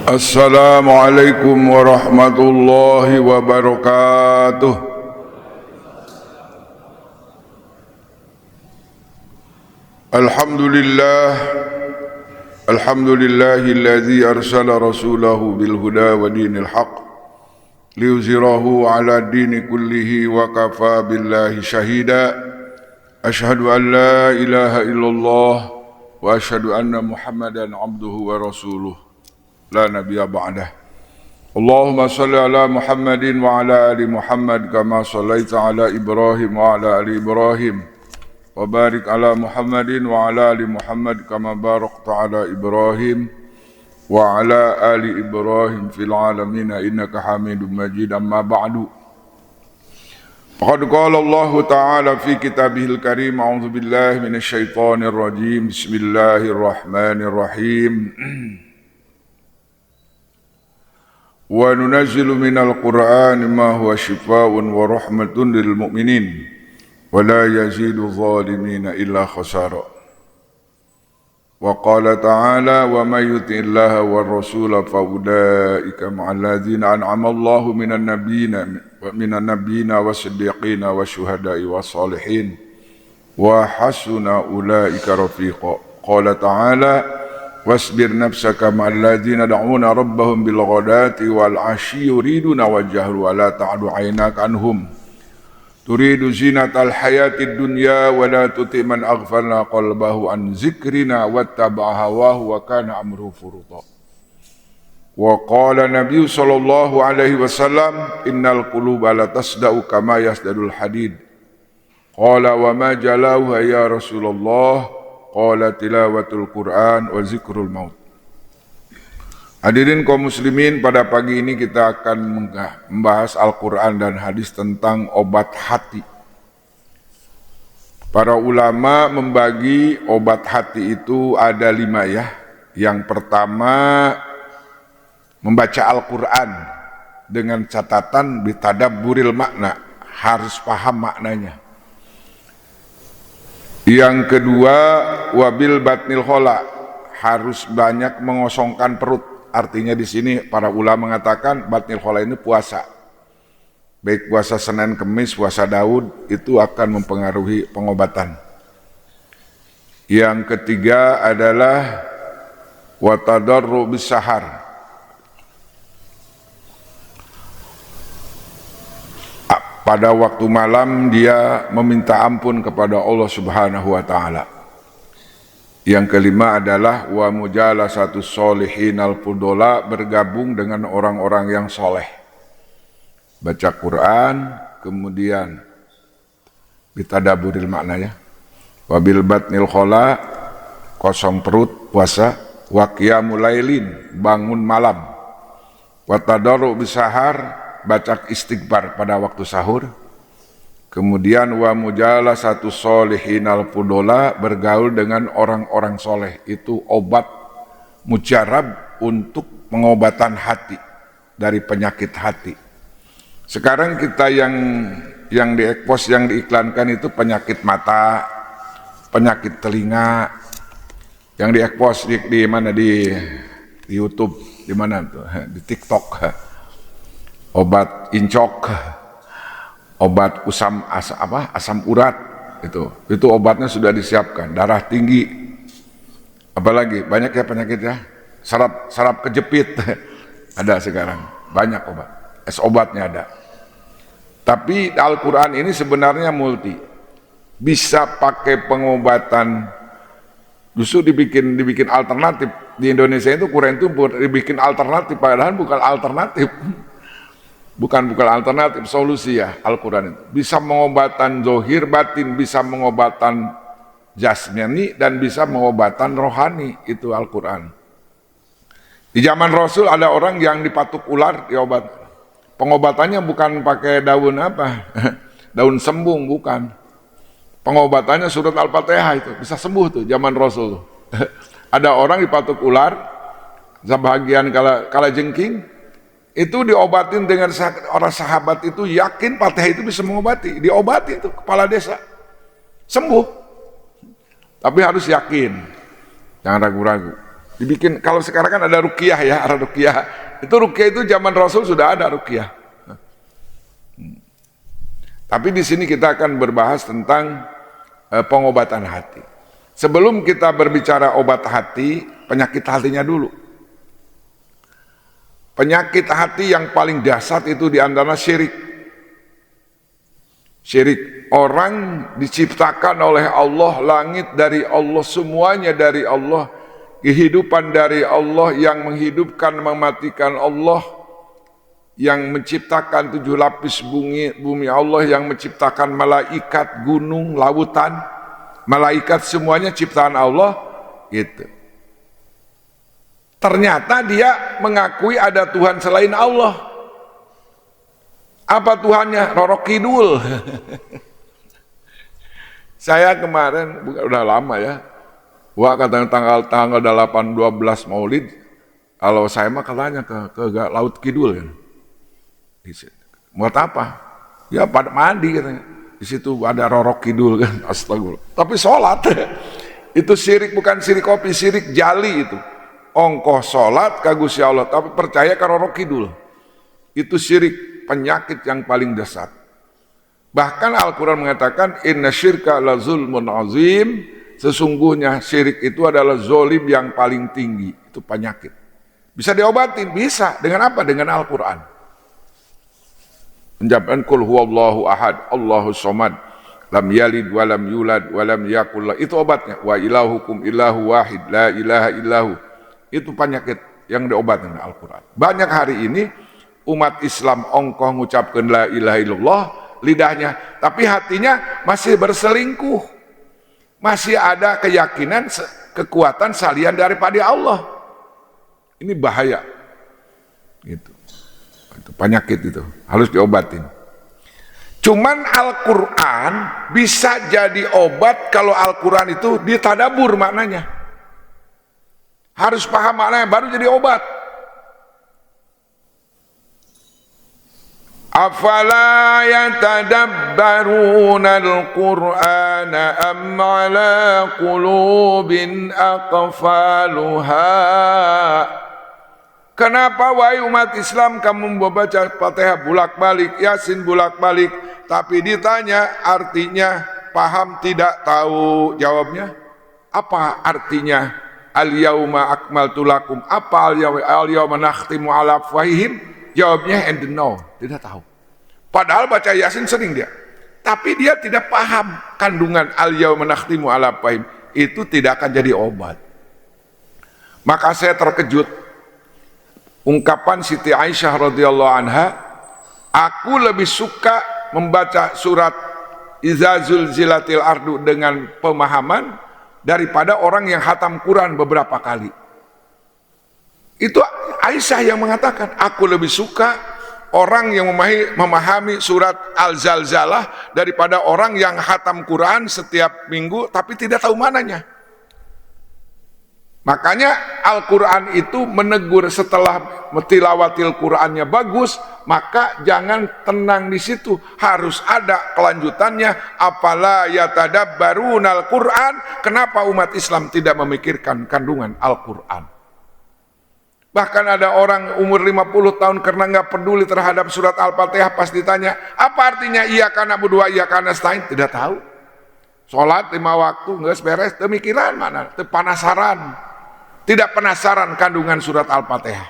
Assalamualaikum warahmatullahi wabarakatuh. Alhamdulillahilladzi arsala rasulahu bil huda wa dinil haqq liyuzhirahu ala dini kullihi wa kafa billahi syahida. Asyhadu an la ilaha illallah wa asyhadu anna Muhammadan abduhu wa rasuluh. La nabiyya ba'dah. Allahumma salli ala Muhammadin wa ala ali Muhammad kama sallaita ala Ibrahim wa ala ali Ibrahim wa barik ala Muhammadin wa ala ali Muhammad kama barakta ala Ibrahim wa ala ali Ibrahim fil alamin innaka Hamidum Majid. Amma ba'du. Faqad qala Allah ta'ala fi kitabihil karim, a'udzu billahi minasy syaithanir rajim. Bismillahirrahmanirrahim. Wa nunazzilu minal Qur'ani ma huwa shifaa'un wa rahmatun lil mu'minin wa la yazidu zalimina illa khasara. Wa qala ta'ala wa may yuti'illaha war rasula fa ulaika ma'al ladzina an'ama Allahu minan nabiyyina was-siddiqina wasyuhada'i was-shalihin wa hasuna ulaika rafiqa. Qala ta'ala wasbir nafsaka ma'al ladzina yad'una rabbahum bil ghadati wal 'ashyi yuriduna wajhahu wa la ta'du 'ainaka anhum turidu zinatal hayatid dunya wa la tuti' man aghfalna qalbahu an zikrina wattaba'a hawahu wa kana amruhu furuta. Wa qala Nabi sallallahu alaihi wasallam innal quluba la tasda'u kama yasdadul hadid. Qala wa ma jalauha ya Rasulullah? Qala tilawatul Quran wa zikrul maut. Hadirin kaum muslimin, pada pagi ini kita akan membahas Al-Quran dan hadis tentang obat hati. Para ulama membagi obat hati itu ada 5 ya. Yang pertama, membaca Al-Quran dengan catatan bitadabburil makna, harus paham maknanya. Yang kedua, wabil batnil khola, harus banyak mengosongkan perut. Artinya di sini para ulama mengatakan batnil khola ini puasa. Baik puasa Senin Kemis, puasa Daud, itu akan mempengaruhi pengobatan. Yang ketiga adalah watadarru bisahar. Pada waktu malam dia meminta ampun kepada Allah Subhanahu wa taala. Yang kelima adalah wa mujalasatus sholihin al-fudola, bergabung dengan orang-orang yang soleh. Baca Quran, kemudian bitadaburil maknanya. Wabil batnil khola, kosong perut, puasa. Wa qiyamul lailin, bangun malam. Wa tadarru bisahar, baca istighfar pada waktu sahur. Kemudian wa mujalasatus sholihinal fudola, bergaul dengan orang-orang soleh. Itu obat mujarab untuk pengobatan hati dari penyakit hati. Sekarang kita yang diekspos, yang diiklankan itu penyakit mata, penyakit telinga, yang diekspos di mana, di YouTube, di mana tuh, di TikTok. Obat incok, obat asam urat, itu obatnya sudah disiapkan. Darah tinggi, apalagi banyak ya penyakit ya, saraf kejepit ada sekarang, banyak obat, obatnya ada. Tapi Al-Quran ini sebenarnya multi, bisa pakai pengobatan, justru dibikin alternatif. Di Indonesia itu Quran itu dibikin alternatif, padahal bukan alternatif. Bukan alternatif, solusi ya Al-Quran itu. Bisa mengobatan zohir batin, bisa mengobatan jasmani, dan bisa mengobatan rohani, itu Al-Quran. Di zaman Rasul ada orang yang dipatuk ular, diobat. Pengobatannya bukan pakai daun daun sembung, bukan. Pengobatannya surat Al-Fatihah, itu bisa sembuh tuh zaman Rasul. Ada orang dipatuk ular, sebagian kala jengking, itu diobatin dengan orang sahabat itu yakin Fatihah itu bisa mengobati, diobati itu kepala desa, sembuh. Tapi harus yakin, jangan ragu-ragu. Dibikin, kalau sekarang kan ada ruqyah ya, ada ruqyah. Itu ruqyah itu zaman Rasul sudah ada ruqyah. Tapi di sini kita akan berbahas tentang pengobatan hati. Sebelum kita berbicara obat hati, penyakit hatinya dulu. Penyakit hati yang paling dahsyat itu diantara syirik. Syirik, orang diciptakan oleh Allah, langit dari Allah, semuanya dari Allah, kehidupan dari Allah, yang menghidupkan, mematikan Allah, yang menciptakan 7 lapis bumi Allah, yang menciptakan malaikat, gunung, lautan, malaikat semuanya ciptaan Allah, gitu. Ternyata dia mengakui ada Tuhan selain Allah. Apa Tuhannya? Roro Kidul. Saya kemarin, udah lama ya, katanya tanggal 8/12 Maulid, kalau saya mah katanya ke Laut Kidul kan. Buat apa? Ya pada mandi katanya. Di situ ada Roro Kidul kan, astagfirullah. Tapi sholat itu syirik, bukan syirik kopi, syirik jali itu. Ongkoh sholat ka Gusti Allah, tapi percaya ka Roro Kidul. Itu syirik, penyakit yang paling dahsyat. Bahkan Al-Quran mengatakan inna syirka la zulmun azim, sesungguhnya syirik itu adalah zolim yang paling tinggi. Itu penyakit. Bisa diobatin? Bisa. Dengan apa? Dengan Al-Quran. Menjawabkan kul huwallahu ahad, Allahus somad, lam yalid walam yulad walam yakul lahu. Itu obatnya. Wa ilahukum ilahu wahid, la ilaha illahu. Itu penyakit yang diobatkan dengan Al-Quran. Banyak hari ini umat Islam ongkoh mengucapkan la ilaha illallah lidahnya, tapi hatinya masih berselingkuh, masih ada keyakinan kekuatan salian daripada Allah. Ini bahaya, gitu. Itu penyakit, itu harus diobatin. Cuman Al-Quran bisa jadi obat kalau Al-Quran itu ditadabur maknanya, harus paham maknanya baru jadi obat. Afala yatadabbaruna al-Qur'ana am ala qulubin aqfaluha. Kenapa wahai umat Islam kamu membaca Fatihah bolak-balik, Yasin bolak-balik, tapi ditanya artinya paham tidak tahu? Jawabnya apa artinya? Al-yauma akmaltu lakum. Apa al-yauma nakhtimu ala afwahihim? Jawabnya and no, tidak tahu. Padahal baca Yasin sering dia, tapi dia tidak paham kandungan al-yauma nakhtimu ala afwahihim. Itu tidak akan jadi obat. Maka saya terkejut ungkapan Siti Aisyah radhiyallahu anha, aku lebih suka membaca surat Iza zulzilatil ardu dengan pemahaman daripada orang yang khatam Quran beberapa kali. Itu Aisyah yang mengatakan, aku lebih suka orang yang memahami surat Al-Zalzalah daripada orang yang khatam Quran setiap minggu tapi tidak tahu mananya. Makanya Al-Quran itu menegur setelah tilawatil Qurannya bagus, maka jangan tenang di situ, harus ada kelanjutannya. Apala yatadabbarunal Quran, kenapa umat Islam tidak memikirkan kandungan Al-Quran? Bahkan ada orang umur 50 tahun karena nggak peduli terhadap surat Al-Fatihah, pas ditanya apa artinya iyyaka na'budu wa iyyaka nasta'in, tidak tahu. Sholat 5 waktu nggak beres, demikiran mana, penasaran. Tidak penasaran kandungan surat Al-Fatihah.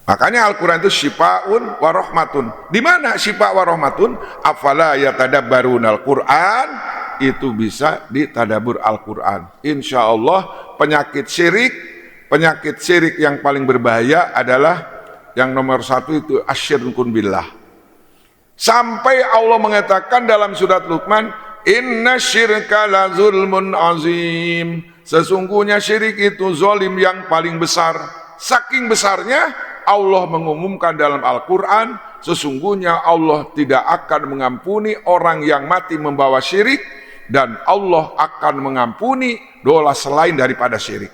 Makanya Al-Quran itu syifa'un wa rahmatun. Di mana syifa' wa rahmatun? Afala yatadabbarunal Quran, itu bisa ditadabur Al-Quran. Insya Allah penyakit syirik yang paling berbahaya adalah yang nomor 1 itu asyirkun billah. Sampai Allah mengatakan dalam surat Luqman, inna syirka la zulmun azim. Sesungguhnya syirik itu zalim yang paling besar. Saking besarnya Allah mengumumkan dalam Al-Quran, sesungguhnya Allah tidak akan mengampuni orang yang mati membawa syirik, dan Allah akan mengampuni dosa selain daripada syirik.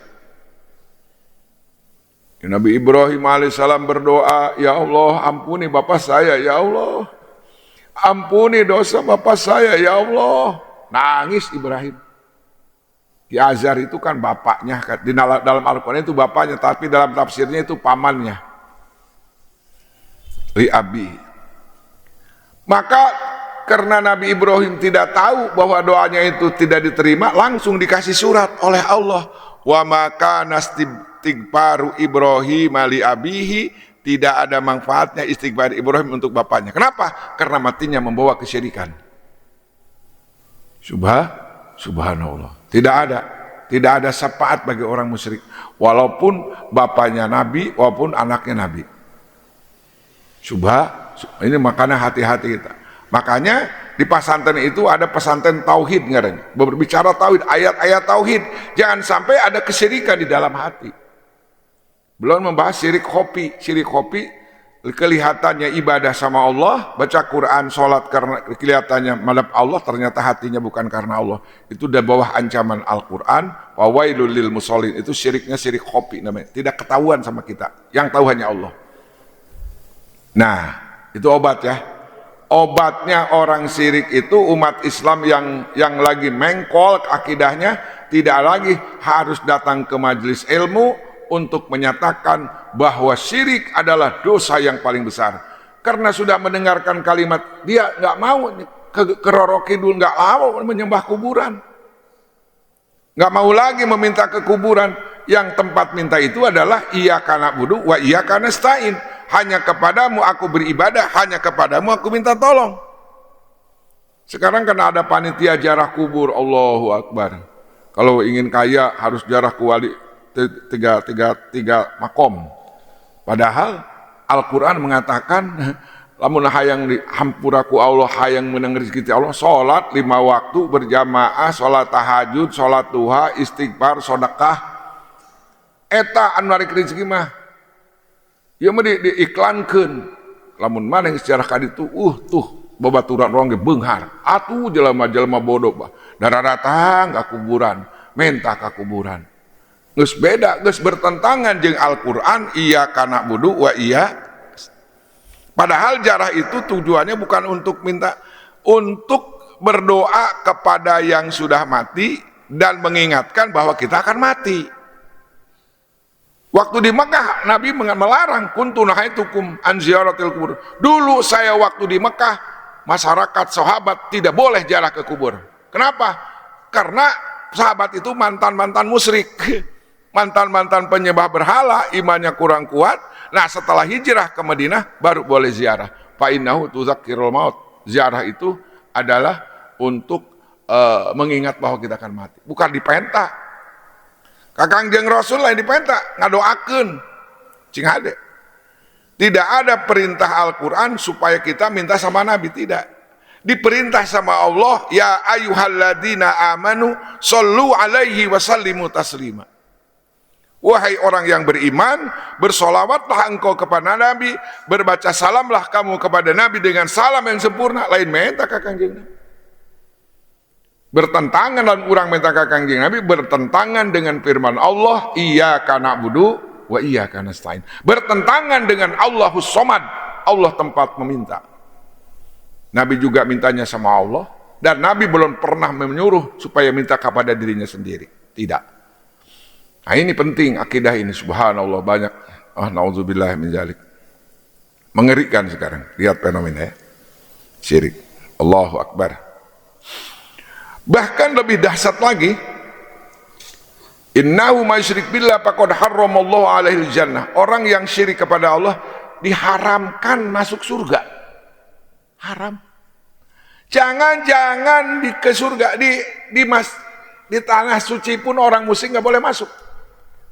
Nabi Ibrahim alaihissalam berdoa, ya Allah ampuni bapak saya, ya Allah ampuni dosa bapak saya, ya Allah. Nangis Ibrahim. Ki Azhar itu kan bapaknya, di dalam Al-Quran itu bapaknya, tapi dalam tafsirnya itu pamannya. Li abi. Maka karena Nabi Ibrahim tidak tahu bahwa doanya itu tidak diterima, langsung dikasih surat oleh Allah. Wa maka nastighfaru Ibrahim li abihi, tidak ada manfaatnya istighfar Ibrahim untuk bapaknya. Kenapa? Karena matinya membawa kesyirikan. Subhanallah. Tidak ada syafaat bagi orang musyrik, walaupun bapaknya Nabi, walaupun anaknya Nabi. Ini makanya hati-hati kita. Makanya di pesantren itu ada pesantren tauhid, ngaranya. Berbicara tauhid, ayat-ayat tauhid. Jangan sampai ada kesyirikan di dalam hati. Belum membahas syirik kopi. Syirik kopi kelihatannya ibadah sama Allah, baca Quran, sholat karena kelihatannya madhab Allah, ternyata hatinya bukan karena Allah. Itu di bawah ancaman Al-Quran. Wa wailul lil musallin. Itu syiriknya syirik kopi namanya. Tidak ketahuan sama kita. Yang tahu hanya Allah. Nah, itu obat ya. Obatnya orang syirik itu umat Islam yang lagi mengkol akidahnya, tidak lagi harus datang ke majelis ilmu untuk menyatakan bahwa syirik adalah dosa yang paling besar. Karena sudah mendengarkan kalimat, dia nggak mau ke Roro Kidul, nggak mau menyembah kuburan, nggak mau lagi meminta ke kuburan. Yang tempat minta itu adalah iyyaka na'budu wa iyyaka nasta'in. Hanya kepadamu aku beribadah, hanya kepadamu aku minta tolong. Sekarang karena ada panitia jarah kubur, Allahu Akbar. Kalau ingin kaya harus jarah ku wali tiga makom. Padahal Al-Quran mengatakan, lamun hayang dihampuraku Allah, hayang menang rezeki Allah, sholat 5 waktu berjamaah, sholat tahajud, sholat duha, istighfar, sedekah. Eta anu narik rezeki mah ieu mah diiklankeun. Lamun maneh sejarah kaditu tuh babaturan orang ge beunghar. Atuh jelema-jelema bodoh bah datang ka kuburan, menta ka kuburan. Geus beda, geus bertentangan jeung Al-Qur'an, iyyaka na'budu wa padahal jarah itu tujuannya bukan untuk minta, untuk berdoa kepada yang sudah mati dan mengingatkan bahwa kita akan mati. Waktu di Mekah Nabi melarang, kuntu nahaitukum an ziyaratil kubur. Dulu saya waktu di Mekah, masyarakat sahabat tidak boleh ziarah ke kubur. Kenapa? Karena sahabat itu mantan-mantan musyrik, mantan-mantan penyembah berhala, imannya kurang kuat. Nah, setelah hijrah ke Madinah baru boleh ziarah. Fa innahu tuzakkirul maut. Ziarah itu adalah untuk mengingat bahwa kita akan mati, bukan dipenta. Kakang jeung Rasul lain dipenta, ngadoakeun cing hade. Tidak ada perintah Al-Quran supaya kita minta sama Nabi, tidak. Diperintah sama Allah, ya ayyuhalladzina amanu shollu alaihi wasallimu taslima. Wahai orang yang beriman, bersolawatlah engkau kepada Nabi, berbaca salamlah kamu kepada Nabi dengan salam yang sempurna. Lain minta kakang jeung Nabi. Bertentangan dalam urang minta ka Kangjeng Nabi, bertentangan dengan firman Allah, iyyaka na'budu wa iyyaka nasta'in. Bertentangan dengan Allahus Somad, Allah tempat meminta. Nabi juga mintanya sama Allah, dan Nabi belum pernah menyuruh supaya minta kepada dirinya sendiri. Tidak. Nah, ini penting akidah ini, subhanallah, banyak. Nauzubillah min dzalik. Mengerikan sekarang, lihat fenomena ya. Syirik. Allahu Akbar. Bahkan lebih dahsyat lagi, innahu may yusyrik billah faqad harramallahu alaihil jannah. Orang yang syirik kepada Allah diharamkan masuk surga. Haram. Jangan ke surga di tanah suci pun orang musyrik nggak boleh masuk.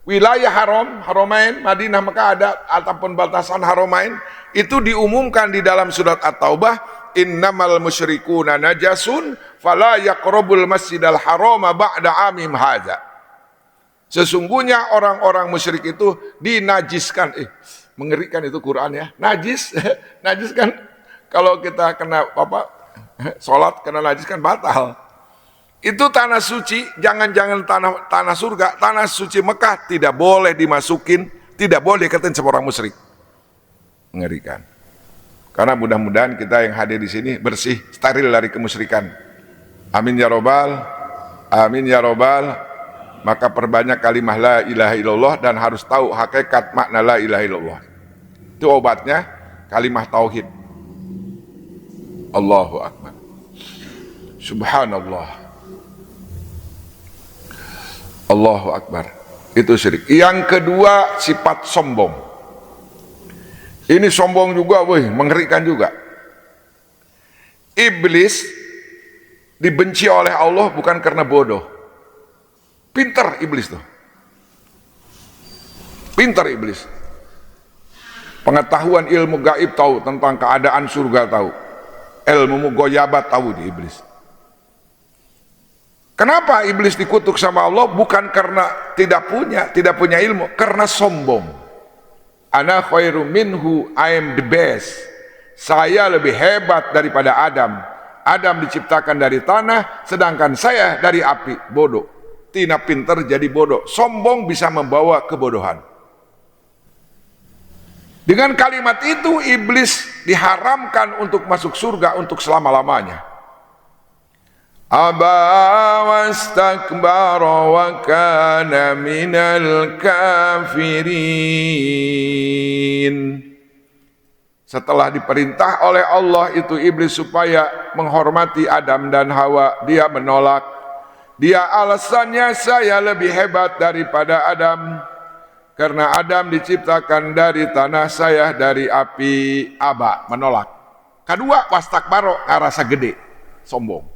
Wilayah haram, haramain, Madinah, Mekah ada ataupun batasan haramain itu diumumkan di dalam surat At-Taubah, innamal musyrikuna najasun fala yaqrabul masjidal harama ba'da amim hadza. Sesungguhnya orang-orang musyrik itu dinajiskan. Mengerikan itu Quran ya. Najis, najis kan kalau kita kena salat kena najis kan batal. Itu tanah suci, jangan-jangan tanah surga, tanah suci Mekah tidak boleh dimasukin, tidak boleh dikatain sama orang musyrik. Mengerikan. Karena mudah-mudahan kita yang hadir di sini bersih, steril dari kemusyrikan. Amin ya robbal maka perbanyak kalimah la ilaha illallah dan harus tahu hakikat makna la ilaha illallah. Itu obatnya kalimah tauhid. Allahu akbar. Subhanallah. Allahu akbar. Itu syirik. Yang kedua, sifat sombong. Ini sombong juga, mengerikan juga. Iblis dibenci oleh Allah bukan karena bodoh. Pintar iblis tuh. Pintar iblis. Pengetahuan ilmu gaib tahu, tentang keadaan surga tahu. Ilmu goyabat tahu di iblis. Kenapa iblis dikutuk sama Allah? Bukan karena tidak punya ilmu, karena sombong. Ana khairum minhu, I am the best. Saya lebih hebat daripada Adam. Adam diciptakan dari tanah, sedangkan saya dari api. Bodoh. Tina pinter jadi bodoh. Sombong bisa membawa kebodohan. Dengan kalimat itu iblis diharamkan untuk masuk surga untuk selama-lamanya. Aba wastakbara wa kana minal kafirin. Setelah diperintah oleh Allah itu iblis supaya menghormati Adam dan Hawa, dia menolak. Dia alasannya saya lebih hebat daripada Adam. Karena Adam diciptakan dari tanah, saya dari api. Aba, menolak. Kedua, wastakbaro, ngerasa gede, sombong.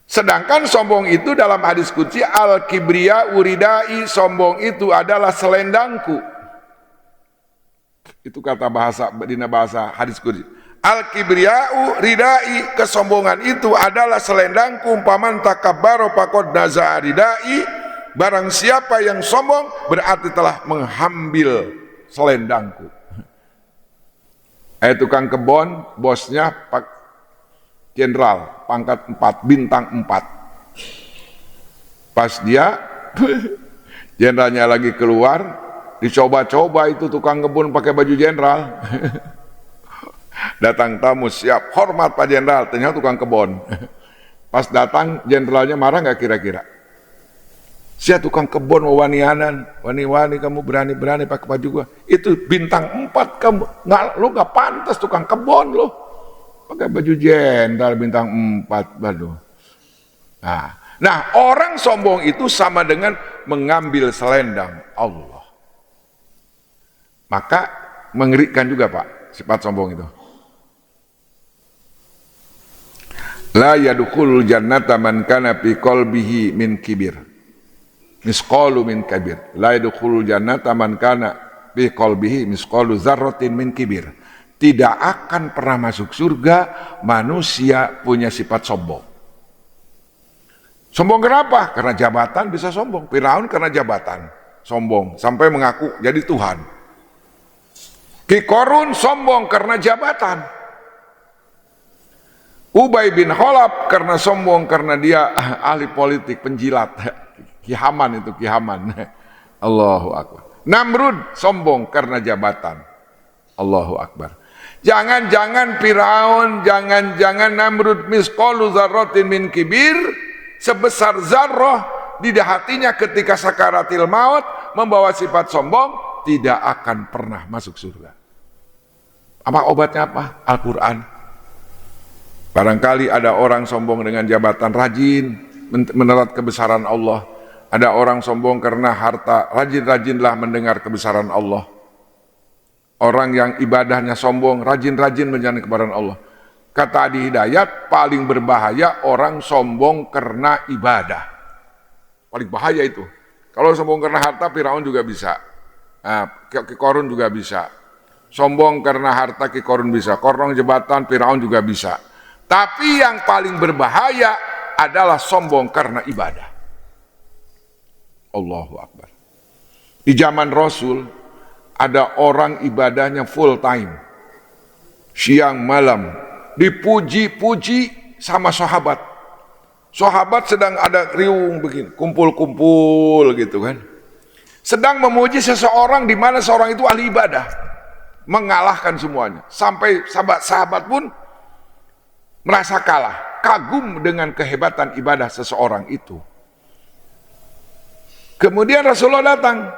Sedangkan sombong itu dalam hadis qudsi, al-kibriya uridai, sombong itu adalah selendangku. Itu kata bahasa hadis qudsi. Al-kibriya'u ridai, kesombongan itu adalah selendangku. Umpaman takabbaro faqad naza'a ridai, barang siapa yang sombong berarti telah mengambil selendangku. Tukang kebon, bosnya Pak Jenderal, pangkat 4, bintang 4. Pas dia jenderalnya lagi keluar, dicoba-coba itu tukang kebun pakai baju jenderal. Datang tamu, siap, hormat Pak Jenderal, ternyata tukang kebon. Pas datang, jenderalnya marah nggak kira-kira? Siap tukang kebon wani-wanan, wani-wani kamu berani-berani pakai baju gua. Itu bintang 4 kamu, lu nggak pantas tukang kebon lu. Pakai baju jenderal bintang 4, baru. Nah, orang sombong itu sama dengan mengambil selendang Allah. Maka mengerikan juga Pak, sifat sombong itu. La yadkhulul jannata man kana fi qalbihi min kibir. Misqalu min kabir. La yadkhulul jannata man kana fi qalbihi misqalu dzarratin min kibir. Tidak akan pernah masuk surga manusia punya sifat sombong. Sombong kenapa? Karena jabatan bisa sombong. Firaun karena jabatan sombong sampai mengaku jadi Tuhan. Ki Qarun sombong karena jabatan. Ubay bin Khalaf karena sombong karena dia ahli politik, penjilat. Ki Haman itu Ki Haman. Allahu akbar. Namrud sombong karena jabatan. Allahu akbar. Jangan-jangan Firaun, jangan-jangan Namrud misqalu dzarratin min kibir, sebesar zarrah di hatinya ketika sakaratil maut membawa sifat sombong, tidak akan pernah masuk surga. Apa obatnya apa? Al-Qur'an. Barangkali ada orang sombong dengan jabatan, rajin menerat kebesaran Allah. Ada orang sombong karena harta, rajin-rajinlah mendengar kebesaran Allah. Orang yang ibadahnya sombong, rajin-rajin menjalani kebesaran Allah. Kata Adi Hidayat, paling berbahaya orang sombong karena ibadah. Paling bahaya itu. Kalau sombong karena harta, Firaun juga bisa. Ki Qarun juga bisa. Sombong karena harta, Ki Qarun bisa. Korong jabatan, Firaun juga bisa. Tapi yang paling berbahaya adalah sombong karena ibadah. Allahu akbar. Di zaman Rasul ada orang ibadahnya full time, siang malam, dipuji-puji sama sahabat. Sahabat sedang ada riung begini, kumpul-kumpul gitu kan. Sedang memuji seseorang di mana seorang itu ahli ibadah, mengalahkan semuanya. Sampai sahabat-sahabat pun merasa kalah, kagum dengan kehebatan ibadah seseorang itu. Kemudian Rasulullah datang.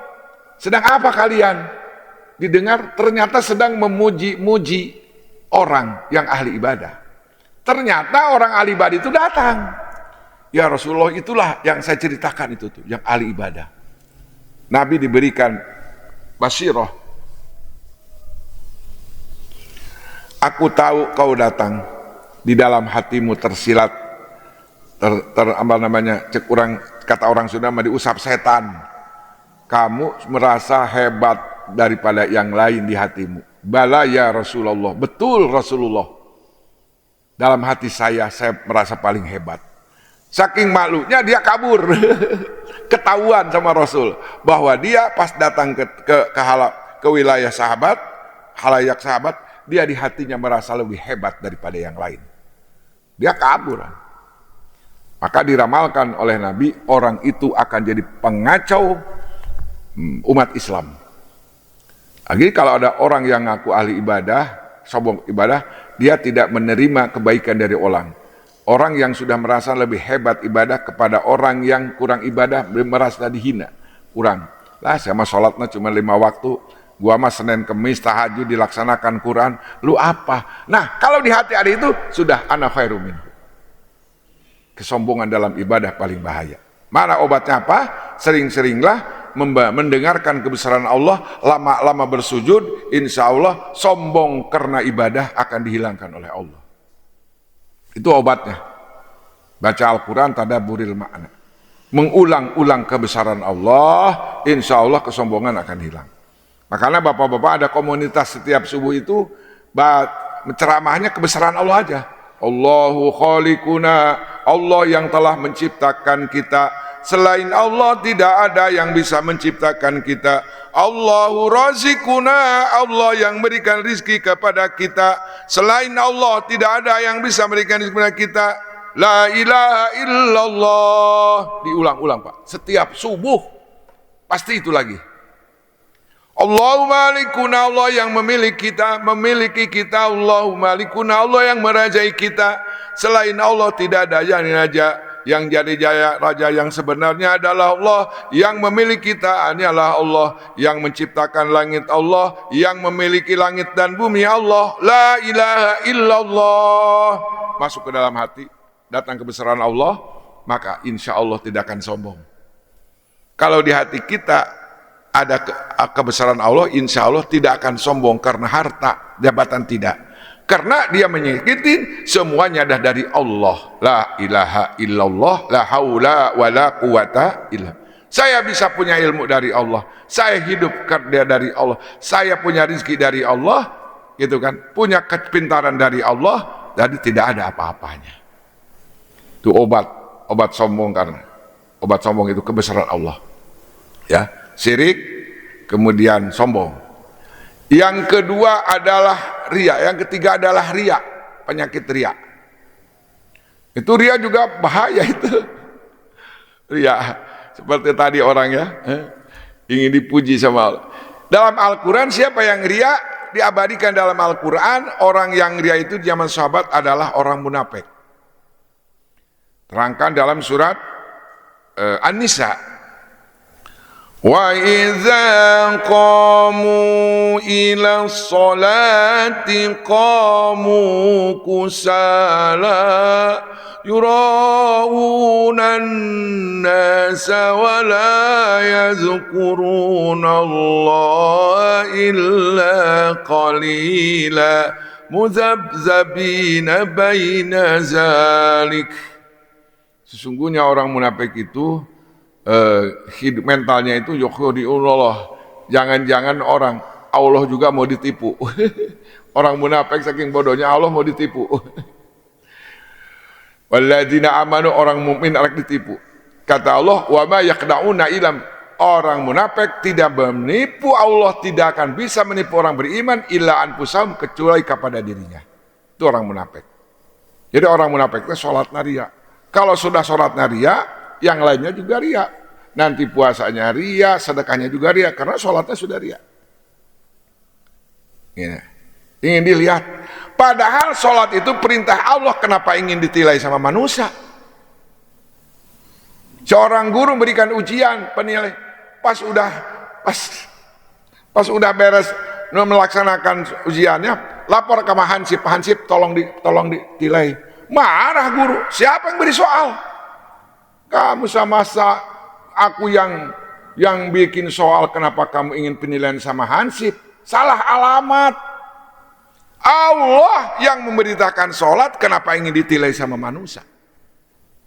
Sedang apa kalian? Didengar ternyata sedang memuji-muji orang yang ahli ibadah. Ternyata orang ahli ibadah itu datang. Ya Rasulullah, itulah yang saya ceritakan itu tuh, yang ahli ibadah. Nabi diberikan basyirah. Aku tahu kau datang, di dalam hatimu tersilat apa namanya, kata orang Sunda mah diusap setan. Kamu merasa hebat daripada yang lain di hatimu. Bala ya Rasulullah, betul Rasulullah. Dalam hati saya merasa paling hebat. Saking malunya dia kabur. Ketahuan sama Rasul bahwa dia pas datang ke wilayah sahabat, halayak sahabat, dia di hatinya merasa lebih hebat daripada yang lain. Dia kabur. Maka diramalkan oleh Nabi, orang itu akan jadi pengacau umat Islam. Lagi kalau ada orang yang ngaku ahli ibadah, sombong ibadah, dia tidak menerima kebaikan dari orang. Orang yang sudah merasa lebih hebat ibadah kepada orang yang kurang ibadah, merasa dihina. Kurang. Lah saya mah sholatnya cuma 5 waktu, gua mah Senin Kemis tahajud dilaksanakan Quran, lu apa? Nah kalau di hati ada itu, sudah ana khairu minhu. Kesombongan dalam ibadah paling bahaya. Mana obatnya apa? Sering-seringlah mendengarkan kebesaran Allah, lama-lama bersujud, insya Allah sombong karena ibadah akan dihilangkan oleh Allah. Itu obatnya. Baca Al-Quran, tadabburil makna. Mengulang-ulang kebesaran Allah, insya Allah kesombongan akan hilang. Makanya bapak-bapak ada komunitas setiap subuh itu, ceramahnya kebesaran Allah aja. Allahu khaliquna, Allah yang telah menciptakan kita. Selain Allah tidak ada yang bisa menciptakan kita. Allahu razikuna, Allah yang berikan rizki kepada kita. Selain Allah tidak ada yang bisa memberikan rizki kepada kita. La ilaha illallah. Diulang-ulang Pak, setiap subuh pasti itu lagi. Allahu malikuna, Allah yang memiliki kita. Allahu malikuna, Allah yang merajai kita. Selain Allah tidak ada yang raja. Yang jadi raja yang sebenarnya adalah Allah. Yang memiliki kita adalah Allah. Yang menciptakan langit Allah. Yang memiliki langit dan bumi Allah. La ilaha illallah. Masuk ke dalam hati, datang kebesaran Allah, maka insya Allah tidak akan sombong. Kalau di hati kita ada kebesaran Allah, insya Allah tidak akan sombong karena harta, jabatan tidak. Karena dia menyikitin semuanya dah dari Allah. La ilaha illallah, la haula wa la quwata illa. Saya bisa punya ilmu dari Allah, saya hidup kerja dari Allah, saya punya rezeki dari Allah, gitu kan? Punya kepintaran dari Allah, jadi tidak ada apa-apanya. Itu obat sombong, karena obat sombong itu kebesaran Allah. Ya, syirik, kemudian sombong. Yang kedua adalah riya, yang ketiga adalah riya, penyakit riya. Itu riya juga bahaya itu. Riya, seperti tadi orangnya ingin dipuji sama Allah. Dalam Al-Quran siapa yang riya diabadikan dalam Al-Quran, orang yang riya itu di zaman sahabat adalah orang munafik. Terangkan dalam surat An-Nisa. Wa idza qamu ila sholati qamu kusala yura'una an-nasa wa la yazkuruna Allah illa qalila muzabzabina baina zalik. Sesungguhnya orang munafik itu hidup mentalnya itu yukhdi'ullah. Jangan-jangan Allah juga mau ditipu. Orang munafik saking bodohnya Allah mau ditipu. Walladzina amanu, orang mukmin akan ditipu. Kata Allah, wa ma yaqda'una ilam. Orang munafik tidak menipu Allah, tidak akan bisa menipu orang beriman illa anfusahum, kecuali kepada dirinya. Itu orang munafik. Jadi orang munafik itu sholatnya riya. Kalau sudah sholatnya riya, yang lainnya juga riya. Nanti puasanya riya, sedekahnya juga riya, karena sholatnya sudah riya. Ingin dilihat. Padahal sholat itu perintah Allah, kenapa ingin ditilai sama manusia? Seorang guru berikan ujian penilai, pas udah beres melaksanakan ujiannya, lapor ke Hansip, Hansip tolong ditilai. Marah guru, siapa yang beri soal? Kamu sama aku yang bikin soal, kenapa kamu ingin penilaian sama Hansip? Salah alamat. Allah yang memberitakan sholat, kenapa ingin ditilai sama manusia?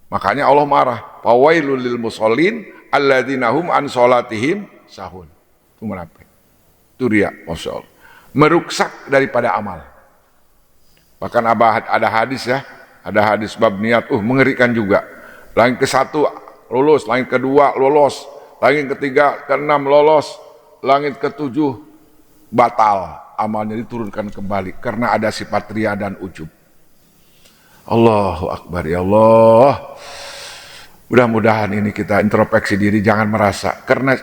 Makanya Allah marah. Fawailul lil musallin alladzina hum an sholatihim sahun. Itu menapa? Itu riya, Masya Allah. Meruksak daripada amal. Bahkan ada hadis ya, ada hadis bab niat, mengerikan juga. Langit ke-1 lolos, langit ke-2 lolos, langit ke-3, ke-6 lolos, langit ke-7 batal. Amalnya diturunkan kembali karena ada sifat riya dan ujub. Allahu Akbar, ya Allah. Mudah-mudahan ini kita introspeksi diri, jangan merasa karena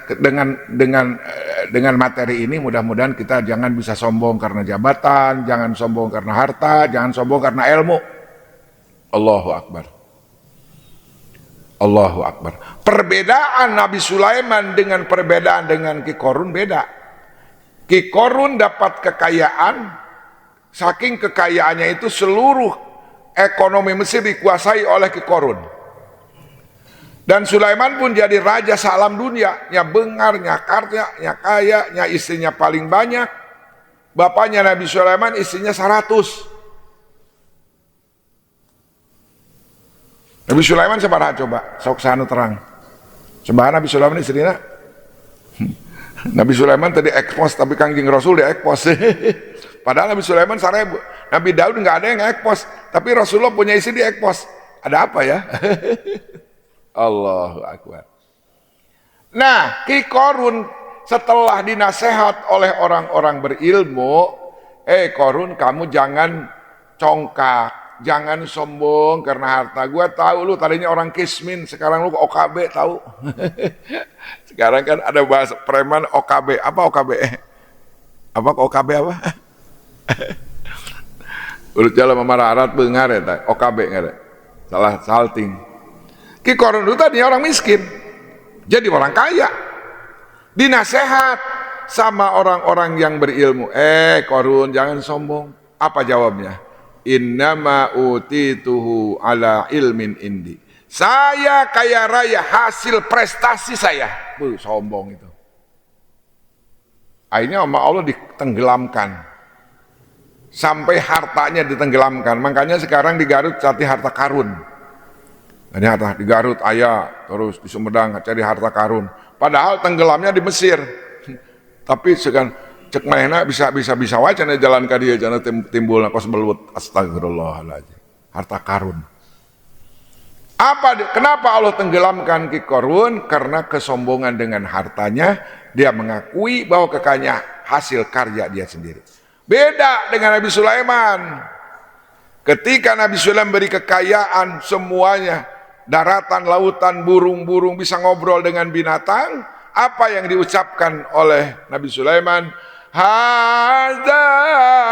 dengan materi ini mudah-mudahan kita jangan bisa sombong karena jabatan, jangan sombong karena harta, jangan sombong karena ilmu. Allahu Akbar. Allahu Akbar. Perbedaan Nabi Sulaiman dengan perbedaan dengan Ki Korun beda. Ki Korun dapat kekayaan, saking kekayaannya itu seluruh ekonomi Mesir dikuasai oleh Ki Korun. Dan Sulaiman pun jadi raja salam dunia, nya bengar, nya karya, nya kaya, nya istrinya paling banyak. Bapaknya Nabi Sulaiman istrinya 100. Nabi Sulaiman sebarang coba, sok sanu terang. Sebarang Nabi Sulaiman istrinya. Nabi Sulaiman tadi ekspos, tapi Kangjeng Rasul dia ekspos. Padahal Nabi Sulaiman 1000. Nabi Daud nggak ada yang ekspos, tapi Rasulullah punya istri di ekspos. Ada apa ya? Allahu Akbar. Nah, Ki Korun setelah dinasehat oleh orang-orang berilmu, Korun kamu jangan congkak, jangan sombong karena harta. Gua tahu lu tadinya orang kismin, sekarang lu OKB tahu. Sekarang kan ada bahasa preman OKB. Apa OKB? Apa OKB apa? Urut jalan mamarat bengar ya, OKB enggak ada. Salah salting. Ki Korun itu tadinya orang miskin, jadi orang kaya. Dinasehat sama orang-orang yang berilmu. Korun jangan sombong. Apa jawabnya? Innama utituhu ala ilmin indi. Saya kaya raya hasil prestasi saya. Sombong itu. Akhirnya sama Allah ditenggelamkan. Sampai hartanya ditenggelamkan. Makanya sekarang di Garut cari harta karun. Ternyata di Garut ayah, terus di Sumedang cari harta karun. Padahal tenggelamnya di Mesir. Tapi sekarang cek mainnya bisa wae cenah jalan ka dieu cenah timbulna kos belut. Astagfirullahaladzim. Harta karun. Kenapa Allah tenggelamkan Ki Korun? Karena kesombongan dengan hartanya, dia mengakui bahwa kekayaan hasil karya dia sendiri. Beda dengan Nabi Sulaiman. Ketika Nabi Sulaiman beri kekayaan semuanya, daratan, lautan, burung-burung, bisa ngobrol dengan binatang, apa yang diucapkan oleh Nabi Sulaiman? Hadza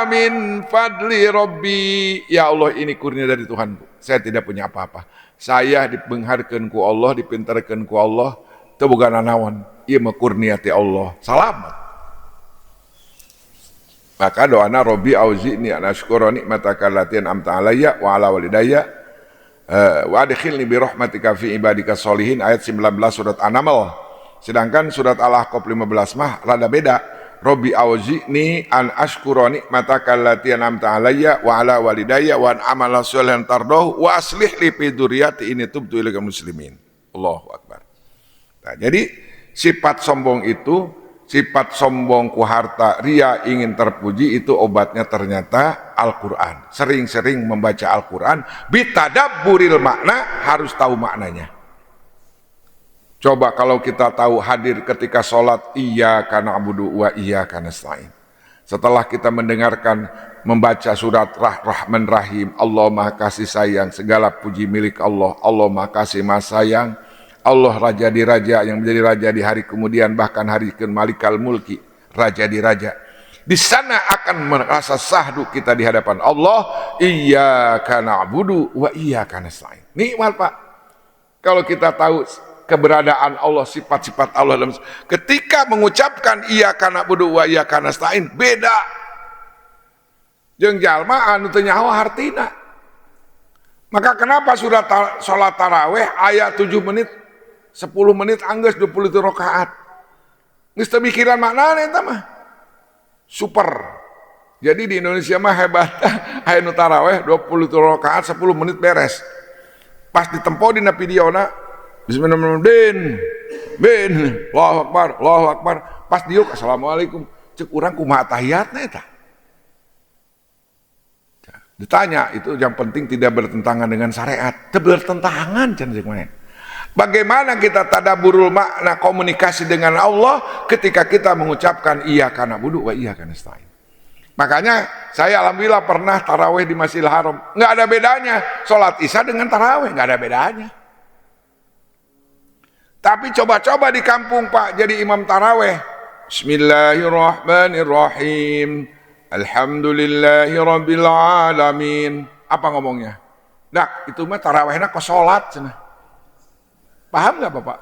min fadli Rabbi. Ya Allah, ini kurnia dari Tuhanku. Saya tidak punya apa-apa. Saya dibengharkeun ku Allah, dipinterkeun ku Allah, teu boga nanaon. Ieu mah kurnia ti Allah. Salamat. Maka doana Rabbi auzi'ni an asykura nikmataka allati an'amta alayya wa ala walidayya wa adkhilni bi rahmatika fi ibadika sholihin, ayat 19 surat An-Naml. Sedangkan surat Al-Ahqaf 15 mah rada beda. Rabbi auzi'ni an asykura nikmataka allati an'amta alayya wa ala walidayya wa an amala sholihan tardahu wa aslih li fi dzurriyyati inni tubtu ilaika muslimin. Allahu Akbar. Nah, jadi sifat sombong itu, sifat sombong ku harta, ria, ingin terpuji, itu obatnya ternyata Al-Quran. Sering-sering membaca Al-Quran, bitadabburil makna, harus tahu maknanya. Coba kalau kita tahu hadir ketika sholat, iyyaka na'budu wa iyyaka nasta'in. Setelah kita mendengarkan, membaca surat Rahman Rahim, Allah Maha Kasih Sayang, segala puji milik Allah, Allah Maha Kasih Maha Sayang, Allah Raja di Raja yang menjadi Raja di hari kemudian, bahkan hari Malikal Mulki, Raja di Raja. Di sana akan merasa sahdu kita di hadapan Allah. Iyyaka na'budu wa iyyaka nasta'in. Nikmat Pak. Kalau kita tahu keberadaan Allah, sifat-sifat Allah dalam. Ketika mengucapkan iyyaka na'budu wa iyyaka nasta'in, beda jeung jalma anu teu nyaho hartina. Maka kenapa sudah salat tarawih aya 7 menit 10 menit anggeus 20 rakaat. Geus teu mikiran maknana eta mah. Super. Jadi di Indonesia mah hebat. Aya nu tarawih 20 rakaat 10 menit beres. Pas ditempo dina videona bismillahirrahmanirrahim. Ben, Allahu Akbar. Pas diuk assalamualaikum. Cek urang kumaha tahiyatna eta? Ditanya, itu yang penting tidak bertentangan dengan syariat. Bertentangan can cek mah. Bagaimana kita tadaburul makna komunikasi dengan Allah ketika kita mengucapkan iyyaka na'budu wa iyyaka nasta'in. Makanya saya alhamdulillah pernah tarawih di Masjidil Haram. Nggak ada bedanya sholat isya dengan tarawih, nggak ada bedanya. Tapi coba-coba di kampung Pak jadi imam tarawih. Bismillahirrahmanirrahim. Alhamdulillahi rabbil alamin. Apa ngomongnya? Dak, itu mah tarawihna kok sholat cenah. Paham nggak Bapak?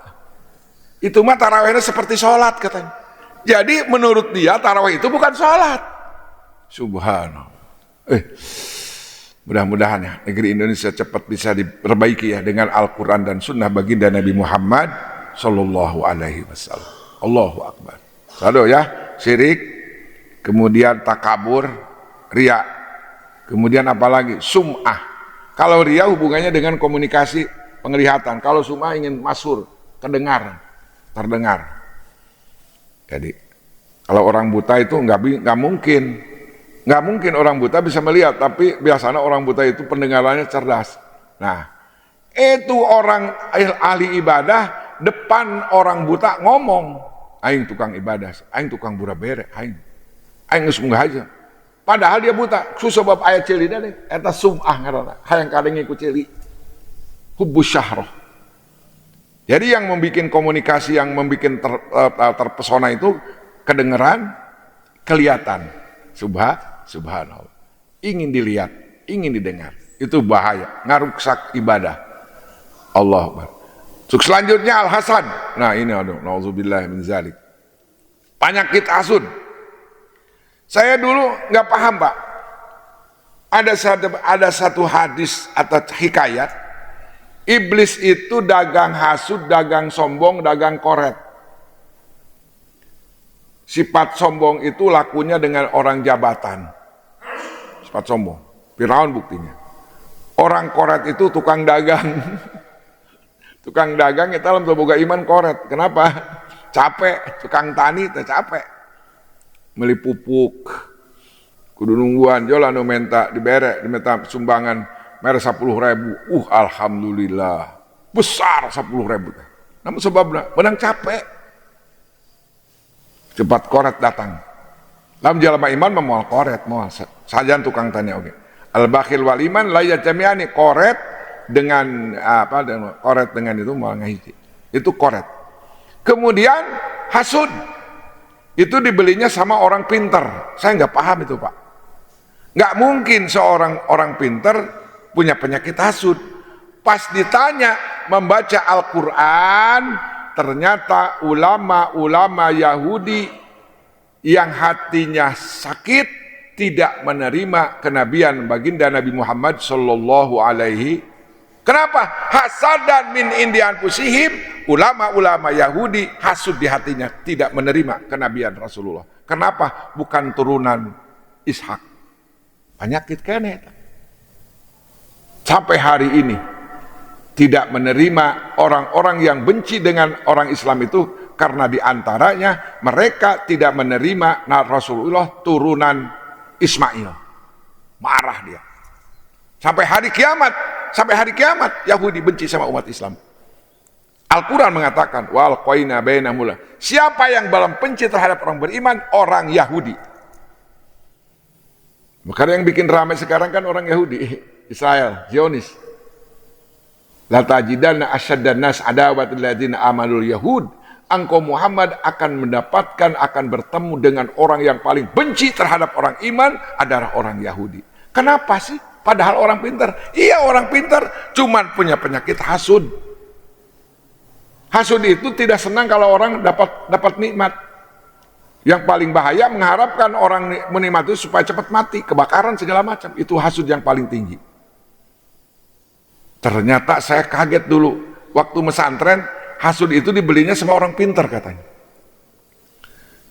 Itu mah tarawihnya seperti sholat katanya. Jadi menurut dia tarawih itu bukan sholat. Subhanallah. Mudah-mudahan ya negeri Indonesia cepat bisa diperbaiki ya dengan Al-Quran dan Sunnah baginda Nabi Muhammad Sallallahu Alaihi Wasallam. Allahu Akbar. Sado ya, syirik, kemudian takabur, riya, kemudian apalagi sum'ah. Kalau riya hubungannya dengan komunikasi penglihatan, kalau sum'ah ingin masur, terdengar. Jadi kalau orang buta itu nggak mungkin orang buta bisa melihat, tapi biasanya orang buta itu pendengarannya cerdas. Nah, itu orang ahli ibadah depan orang buta ngomong, aing tukang ibadah, aing tukang burabere, aing geus munggah aja. Padahal dia buta, susebab aya ceulina deh, eta sum'ah ngaranna, hayang kadenge ku ceuli. Hubbus syahroh. Jadi yang membuat komunikasi, yang membuat terpesona itu kedengeran, kelihatan. Subhanallah. Ingin dilihat, ingin didengar. Itu bahaya, ngaruksak ibadah. Allah Akbar. Selanjutnya al-hasad. Nah ini na'udzubillah min zalik. Penyakit hasud. Saya dulu nggak paham Pak. Ada satu hadis atau hikayat. Iblis itu dagang hasud, dagang sombong, dagang koret. Sifat sombong itu lakunya dengan orang jabatan. Sifat sombong. Firaun buktinya. Orang koret itu tukang dagang. Tukang dagang itu dalam boga iman koret. Kenapa? Capek. Tukang tani itu capek. Meli pupuk. Kudu nungguan. Jola nu minta dibere, diminta sumbangan. Mere 10.000. Alhamdulillah. Besar 10.000. Namun sebabnya menang capek. Cepat koret datang. Lam jalma iman memual koret, mual sajan tukang tanya oke. Al-bakhil wal iman la yajami'ani, koret dengan apa, dengan koret dengan itu mual ngahiji. Itu koret. Kemudian hasud. Itu dibelinya sama orang pinter. Saya nggak paham itu Pak. Nggak mungkin seorang orang pinter punya penyakit hasud. Pas ditanya membaca Al-Quran, ternyata ulama-ulama Yahudi yang hatinya sakit tidak menerima kenabian baginda Nabi Muhammad sallallahu alaihi. Kenapa? Hasadan min indian pusihim. Ulama-ulama Yahudi hasud di hatinya, tidak menerima kenabian Rasulullah. Kenapa? Bukan turunan Ishak. Penyakit kene. Sampai hari ini tidak menerima orang-orang yang benci dengan orang Islam itu karena diantaranya mereka tidak menerima Rasulullah turunan Ismail. Marah dia. Sampai hari kiamat Yahudi benci sama umat Islam. Al-Quran mengatakan wal qaina bainahum. Siapa yang balam benci terhadap orang beriman? Orang Yahudi. Makanya yang bikin ramai sekarang kan orang Yahudi, Israel, Zionis. La tajidanna asyaddan nas adawatan ladzina amanul yahud. Engkau Muhammad akan mendapatkan, akan bertemu dengan orang yang paling benci terhadap orang iman adalah orang Yahudi. Kenapa sih? Padahal orang pintar. Iya orang pintar, cuman punya penyakit hasud. Hasud itu tidak senang kalau orang dapat nikmat. Yang paling bahaya mengharapkan orang menikmat itu supaya cepat mati, kebakaran segala macam. Itu hasud yang paling tinggi. Ternyata saya kaget dulu waktu mesantren, hasud itu dibelinya sama orang pintar katanya.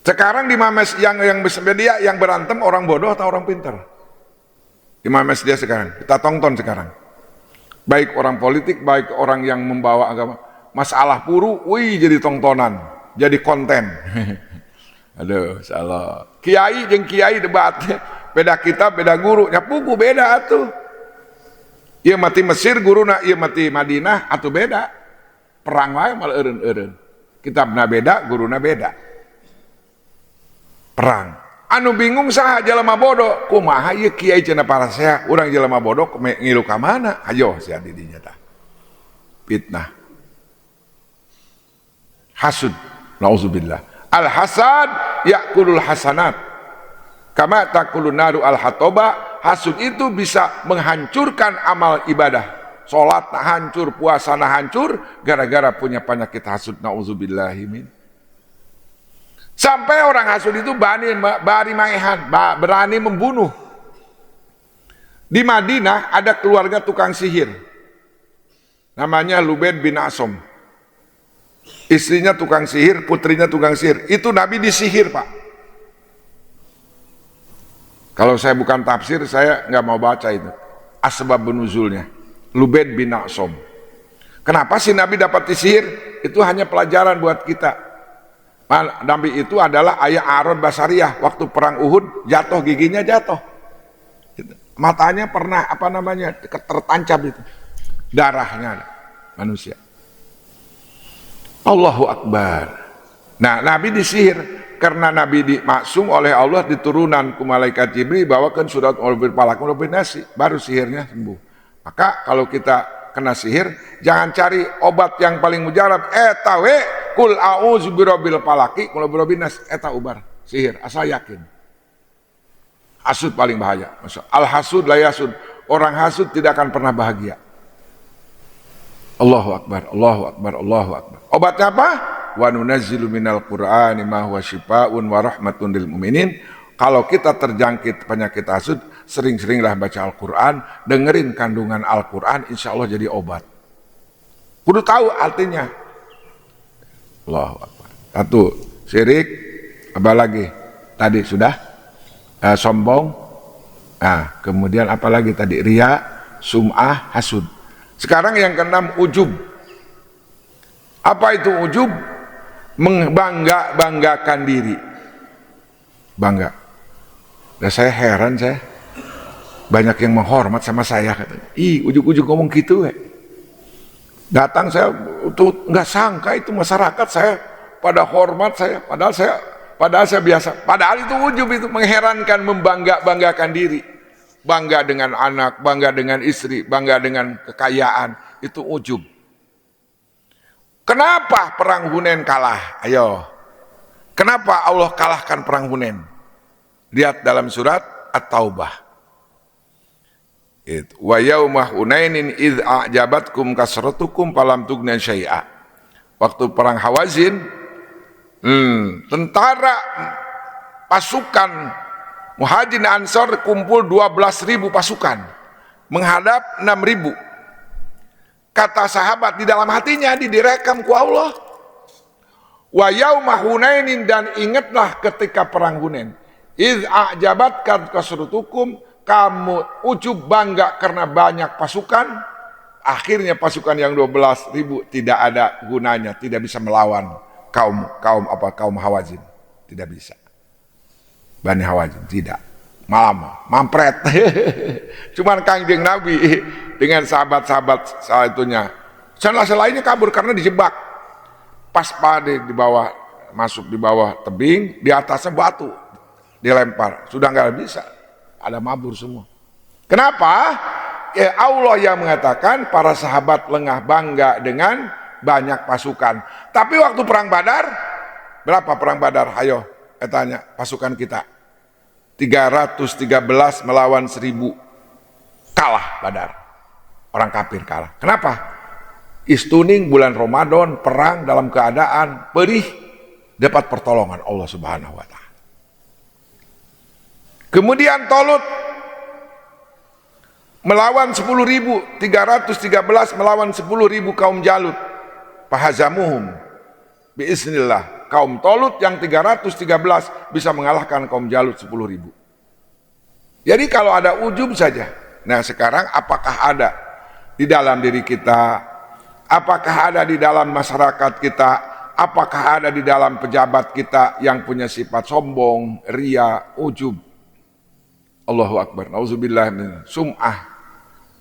Sekarang di Mames yang media yang berantem orang bodoh atau orang pintar? Di Mames dia sekarang, kita tonton sekarang. Baik orang politik, baik orang yang membawa agama. Masalah puru, wih jadi tontonan, jadi konten. Aduh, salah. Kiai jeung kiai debat, beda kita, beda guru, nya pugu beda atuh. Ieu mati Mesir guruna, ieu mati Madinah atuh beda. Perang wae mal eureun-eureun. Kitabna beda, guruna beda. Perang. Anu bingung saha jelema bodoh, kumaha ieu kiai cenah paraseha, urang jelema bodoh ngilu ka mana? Ayo sia di dinya tah. Fitnah. Hasud, nauzubillah. Al-hasad yakulul hasanat. Kama takulun naru al-hatoba. Hasud itu bisa menghancurkan amal ibadah. Salat hancur, puasa hancur gara-gara punya penyakit hasud, nauzubillahimin. Sampai orang hasud itu bari maehan, berani membunuh. Di Madinah ada keluarga tukang sihir. Namanya Lubaid bin Asom. Istrinya tukang sihir, putrinya tukang sihir. Itu Nabi disihir, Pak. Kalau saya bukan tafsir, saya nggak mau baca itu. Asbabun nuzulnya. Lubaid bin Asom. Kenapa sih Nabi dapat disihir? Itu hanya pelajaran buat kita. Nabi itu adalah ayah Aaron Basariyah. Waktu perang Uhud, jatuh giginya jatuh. Matanya pernah tertancap itu. Darahnya manusia. Allahu Akbar. Nah, Nabi disihir karena Nabi dimaksum oleh Allah diturunan ku malaikat Jibril bawakan surat Al-Falaq wal Nasi, baru sihirnya sembuh. Maka kalau kita kena sihir, jangan cari obat yang paling mujarab. Eta we kul a'udzu birabbil falaq wal birabbin nas, eta ubar sihir asal yakin. Hasud paling bahaya. Al hasud la yasud. Orang hasud tidak akan pernah bahagia. Allahu Akbar, Allahu Akbar, Allahu Akbar. Obatnya apa? Wa nunazzilu minal Qur'ani ma huwa syifaa'un wa rahmatun lil mu'minin. Kalau kita terjangkit penyakit hasud, sering-seringlah baca Al-Qur'an, dengerin kandungan Al-Qur'an, insya Allah jadi obat. Kudu tahu artinya. Allahu Akbar. Satu, syirik, apa lagi? Tadi sudah sombong. Nah, kemudian apa lagi tadi? Riya, sum'ah, hasud. Sekarang yang keenam, ujub. Apa itu ujub? Membanggakan diri. Bangga. Dan saya heran, banyak yang menghormat sama saya katanya. Ujug-ujug ngomong gitu Datang saya tuh nggak sangka itu masyarakat saya pada hormat saya, padahal saya biasa. Padahal itu ujub, itu mengherankan, membanggakan diri. Bangga dengan anak, bangga dengan istri, bangga dengan kekayaan, itu ujub. Kenapa perang Hunain kalah? Ayo. Kenapa Allah kalahkan perang Hunain? Lihat dalam surat At-Taubah. Wa yauma Hunainin idz a'jabatkum kasratukum falam tughni syai'a. Waktu perang Hawazin, tentara pasukan Muhajirin Ansor kumpul 12.000 pasukan menghadap 6.000. Kata sahabat di dalam hatinya direkam ku Allah. Wa yauma Hunainin, dan ingatlah ketika perang Hunain. Idz a'jabatkum kasratukum, kamu ujub bangga karena banyak pasukan. Akhirnya pasukan yang 12.000 tidak ada gunanya, tidak bisa melawan kaum Hawazin, tidak bisa. Bani Hawazin tidak, mampret. Cuman Kangjeng Nabi dengan sahabat-sahabat saat itunya, selainnya kabur karena dijebak. Pas pada di bawah, masuk di bawah tebing, di atasnya batu dilempar, sudah nggak bisa, ada mabur semua. Kenapa? Ya Allah yang mengatakan para sahabat lengah bangga dengan banyak pasukan. Tapi waktu perang Badar, berapa perang Badar? Ayo, tanya pasukan kita 313 melawan 1000, kalah Badar, orang kafir kalah. Kenapa? istuning bulan Ramadan, perang dalam keadaan perih, dapat pertolongan Allah Subhanahu wa taala. Kemudian Talut melawan 10.000, 313 melawan 10.000 kaum Jalut. Fahazamuhum biiznillah. Kaum Talut yang 313 bisa mengalahkan kaum Jalut 10.000. Jadi kalau ada ujub saja. Nah sekarang apakah ada di dalam diri kita, apakah ada di dalam masyarakat kita, apakah ada di dalam pejabat kita yang punya sifat sombong, ria, ujub? Allahu Akbar, nauzubillah min sum'ah.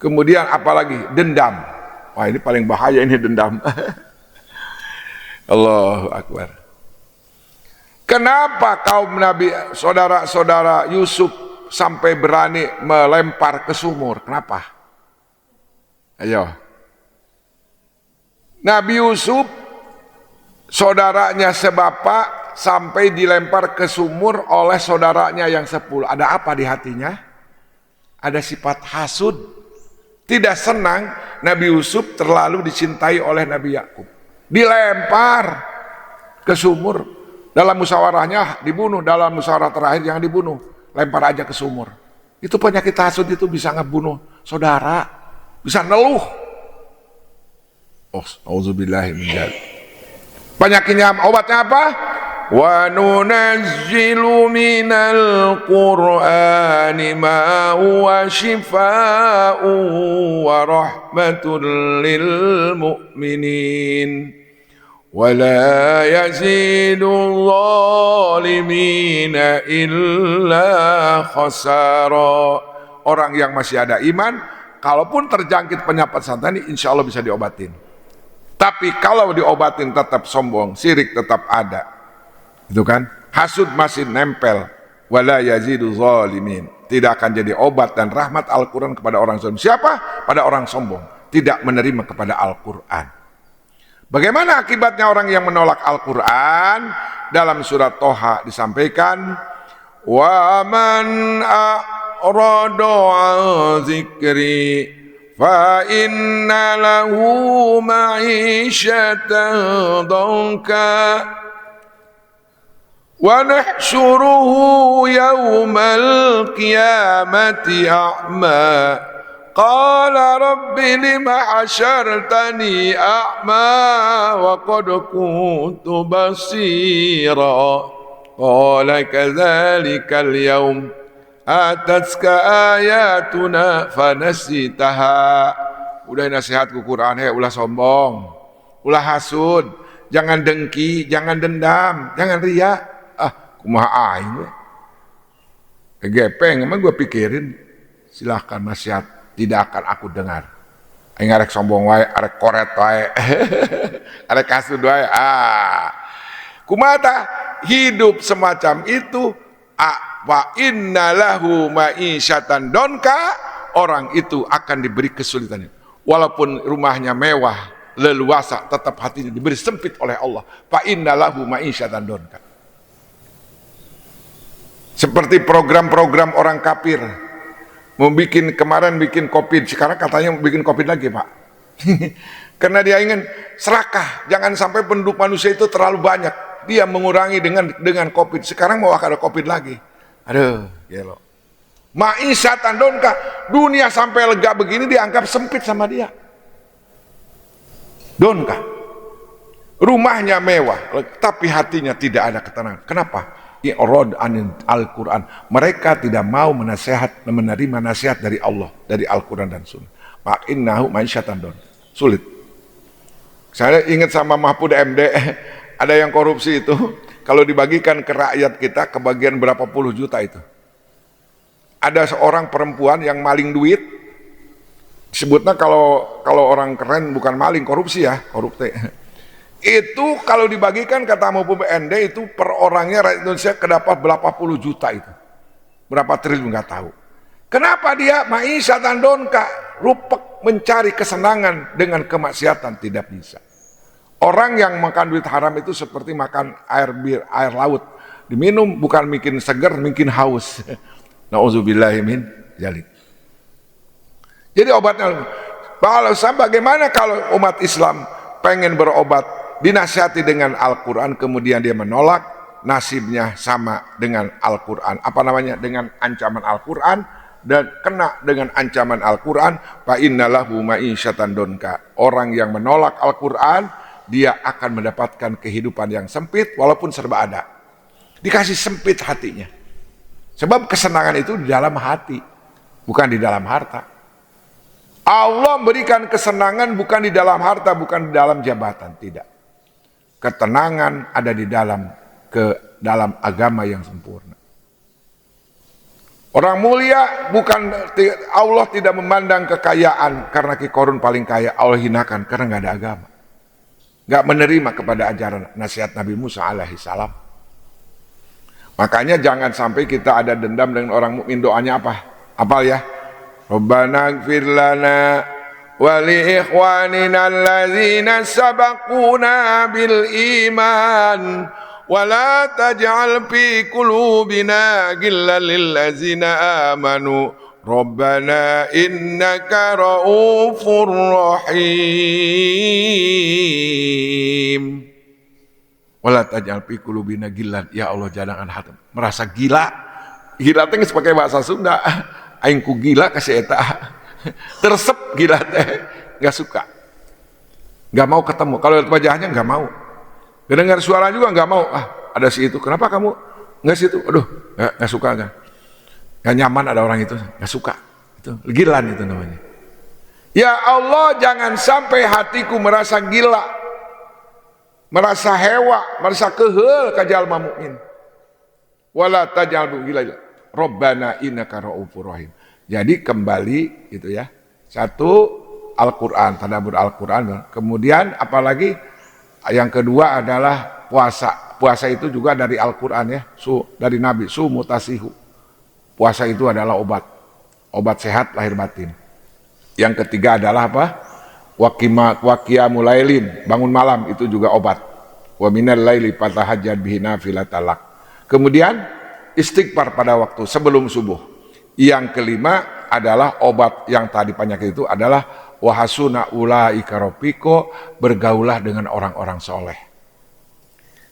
Kemudian apalagi? Dendam. Wah ini paling bahaya ini dendam. Allahu Akbar. Kenapa kaum Nabi, saudara-saudara Yusuf sampai berani melempar ke sumur? Kenapa? Ayo. Nabi Yusuf, saudaranya sebapak, sampai dilempar ke sumur oleh saudaranya yang 10. Ada apa di hatinya? Ada sifat hasud. Tidak senang Nabi Yusuf terlalu dicintai oleh Nabi Yakub. Dilempar ke sumur. Dalam musyawarahnya dibunuh, dalam musyawarah terakhir yang dibunuh, lempar aja ke sumur. Itu penyakit hasud itu bisa ngebunuh saudara, bisa neluh. Oh, auzubillahi min dzalik. Penyakitnya, obatnya apa? Wa nunazzilu minal Qur'ani ma huwa shifaa'un wa rahmatul lil mu'minin. وَلَا يَزِيدُ الظَّالِمِينَ إِلَّا خَسَارًا. Orang yang masih ada iman, kalaupun terjangkit penyakit santan ini, insya Allah bisa diobatin. Tapi kalau diobatin tetap sombong, syirik tetap ada. Itu kan? Hasud masih nempel. وَلَا يَزِيدُ الظَّالِمِينَ. Tidak akan jadi obat dan rahmat Al-Quran kepada orang sombong. Siapa? Pada orang sombong. Tidak menerima kepada Al-Quran. Bagaimana akibatnya orang yang menolak Al-Quran? Dalam surat Toha disampaikan, wa man a'rada 'an dzikri fa inna lahu ma'isyatan dhanka wa nahsyuruhu yawmal qiyamati a'ma. Qala rabbi lima hasyartani a'ma wa qad kuntu basira. Qala kadzalikal yawm atatka ayatuna fanasitaha. Udah nasihatku Quran, ulah sombong, ulah hasud, jangan dengki, jangan dendam, jangan ria. Kumaha aing we. Kegepeng emang gue pikirin. Silahkan nasihat. Tidak akan aku dengar. Aing arek sombong wae, arek koret wae. Arek kasud wae. Kumata hidup semacam itu, wa innalahu ma'isyatan donka, orang itu akan diberi kesulitan. Walaupun rumahnya mewah, leluasa, tetap hatinya diberi sempit oleh Allah. Fa innalahu ma'isyatan donka. Seperti program-program orang kafir. Kemarin bikin COVID, sekarang katanya mau bikin COVID lagi Pak. Karena dia ingin serakah, jangan sampai penduduk manusia itu terlalu banyak. Dia mengurangi dengan COVID. Sekarang mau ada COVID lagi. Aduh, gelo. Ma'isyatan donka, dunia sampai lega begini dianggap sempit sama dia. Donka. Rumahnya mewah, tapi hatinya tidak ada ketenangan. Kenapa? I'rad anil Al-Quran. Mereka tidak mau menerima nasihat dari Allah, dari Al-Quran dan Sunnah. Ma'innahu ma'isyatan don. Sulit. Saya ingat sama Mahfud MD, ada yang korupsi itu, kalau dibagikan ke rakyat kita, kebagian berapa puluh juta itu. Ada seorang perempuan yang maling duit, disebutnya kalau orang keren bukan maling, korupsi ya, korupte. Itu kalau dibagikan kata Mahfud MD itu per orangnya rakyat Indonesia kedapat berapa puluh juta itu. Berapa triliun nggak tahu. Kenapa dia ma'isyatan donka, rupek mencari kesenangan dengan kemaksiatan, tidak bisa. Orang yang makan duit haram itu seperti makan air laut. Diminum bukan bikin seger, bikin haus. Nauzubillahi min dzalik. Jadi obatnya Bagaimana kalau umat Islam pengen berobat, dinasihati dengan Al-Quran, kemudian dia menolak, nasibnya sama dengan Al-Quran. Apa namanya? Dengan ancaman Al-Quran, dan kena dengan ancaman Al-Quran. Fa innalahu ma'isyatan donka. Orang yang menolak Al-Quran, dia akan mendapatkan kehidupan yang sempit walaupun serba ada. Dikasih sempit hatinya. Sebab kesenangan itu di dalam hati, bukan di dalam harta. Allah berikan kesenangan bukan di dalam harta, bukan di dalam jabatan, tidak. Ketenangan ada di dalam agama yang sempurna. Orang mulia bukan, Allah tidak memandang kekayaan, karena Ki Korun paling kaya, Allah hinakan karena nggak ada agama. Nggak menerima kepada ajaran nasihat Nabi Musa alaihi salam. Makanya jangan sampai kita ada dendam dengan orang mukmin. Doanya apa? Apal ya? Rabbana ighfir lana wa li ikhwanina alladzina sabaquna bil iman wa la taj'al fi qulubina ghillan lil ladzina amanu Rabbana innaka raufur rahim. Wala taj'al fi qulubina ghillan, ya Allah jangan hati merasa gila. Gila teh geus pakai bahasa Sunda. Aing ku gila kasih eta. Tersep gila teh, enggak suka. Enggak mau ketemu. Kalau lihat wajahnya enggak mau. Dengar suara juga enggak mau. Ah, ada si itu. Kenapa kamu enggak situ? Aduh, enggak suka kan. Enggak nyaman ada orang itu, enggak suka. Itu gilan itu namanya. Ya Allah, jangan sampai hatiku merasa gila, merasa hewa, merasa keheul ka jalma mukmin. Wala taj'al gila. Rabbana innaka raufur rahim. Jadi kembali gitu ya. Satu, Al-Qur'an, tadabbur Al-Qur'an. Kemudian apalagi yang kedua adalah puasa. Puasa itu juga dari Al-Qur'an ya. Dari Nabi, mutasihu. Puasa itu adalah obat. Obat sehat lahir batin. Yang ketiga adalah apa? Wa qiyamul lailin, bangun malam, itu juga obat. Wa minal laili fatahajjad bihi nafilatalak. Kemudian istighfar pada waktu sebelum subuh. Yang kelima adalah obat yang tadi penyakit itu adalah wahasuna ulaika rafiqo, bergaulah dengan orang-orang soleh.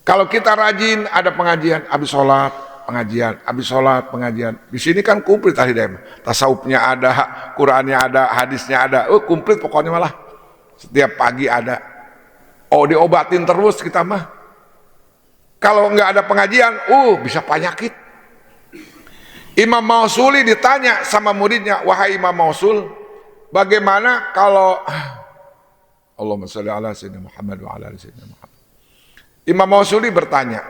Kalau kita rajin ada pengajian, habis sholat pengajian, habis sholat pengajian. Di sini kan komplit tadi deh, tasawufnya ada, Qurannya ada, hadisnya ada, komplit pokoknya malah. Setiap pagi ada. Oh, diobatin terus kita mah. Kalau nggak ada pengajian, bisa penyakit. Imam Mausuli ditanya sama muridnya, wahai Imam Mausul, bagaimana kalau Allahumma sholli ala sayyidina Muhammad wa ala ali sayyidina Muhammad. Imam Mausuli bertanya,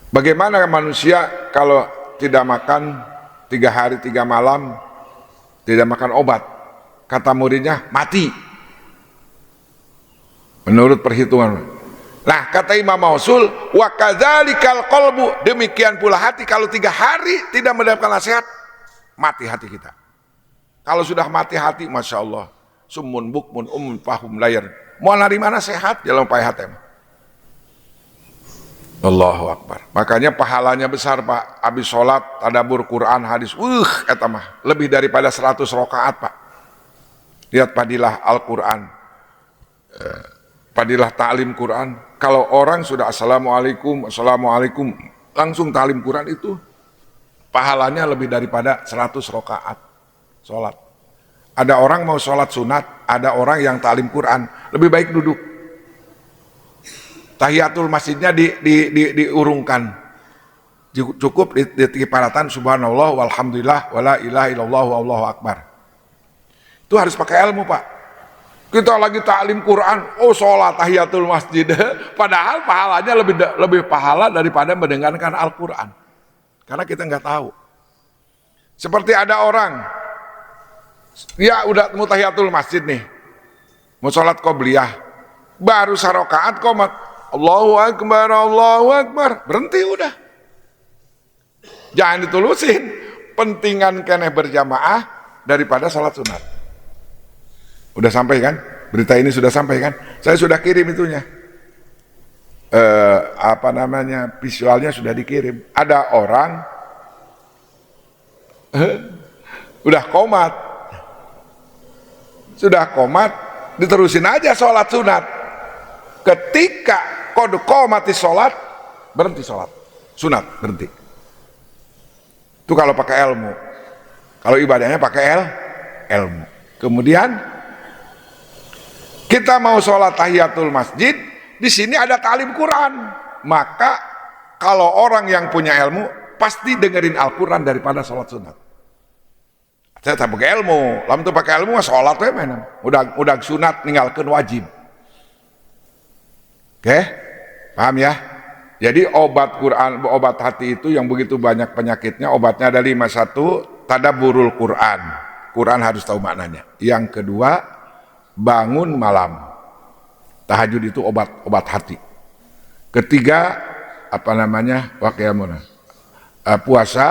bagaimana manusia kalau tidak makan 3 hari 3 malam, tidak makan obat? Kata muridnya, mati. Menurut perhitungan. Nah, kata Imam Mausul, wa kadzalikal qalbu, demikian pula hati kalau 3 hari tidak mendapatkan nasihat, mati hati kita. Kalau sudah mati hati, masya Allah, summun bukmun fahum layar. Mau dari mana sehat? Jalan pai hati. Allahu Akbar. Makanya pahalanya besar Pak. Habis sholat, tadabbur Quran, hadis, eta mah lebih daripada 100 rakaat Pak. Lihat padilah Al-Quran, padilah ta'lim Quran. Kalau orang sudah assalamualaikum langsung ta'lim Quran, itu pahalanya lebih daripada 100 rakaat sholat. Ada orang mau sholat sunat, ada orang yang ta'lim Quran, lebih baik duduk. Tahiyatul masjidnya diurungkan, cukup di kiparatan subhanallah walhamdulillah wala ilaha illallah wallahu akbar. Itu harus pakai ilmu Pak. Kita lagi ta'lim Quran, sholat tahiyatul masjid, padahal pahalanya lebih pahala daripada mendengarkan Al-Quran, karena kita nggak tahu. Seperti ada orang, ya udah mau tahiyatul masjid nih, mau sholat qobliyah, baru sarokaat qomat, Allahu Akbar, berhenti udah. Jangan ditulusin, pentingan keneh berjamaah daripada sholat sunat. Udah sampai kan? Berita ini sudah sampai kan? Saya sudah kirim itunya. Visualnya sudah dikirim. Ada orang udah komat. Sudah qomat, diterusin aja sholat sunat. Ketika qad qomati sholat, berhenti sholat sunat, berhenti. Itu kalau pakai ilmu. Kalau ibadahnya pakai ilmu. Kemudian kita mau sholat tahiyatul masjid, di sini ada ta'lim Quran. Maka kalau orang yang punya ilmu pasti dengerin Al-Quran daripada sholat sunat. Saya tak pakai ilmu, lamun tuh pakai ilmu sholat we mana. Udah sunat ninggalkeun wajib. Oke? Paham ya? Jadi obat Quran, obat hati itu yang begitu banyak penyakitnya, obatnya ada 5. 1, tadabburul Quran. Quran harus tahu maknanya. Yang kedua, bangun malam. Tahajud itu obat hati. Ketiga, puasa,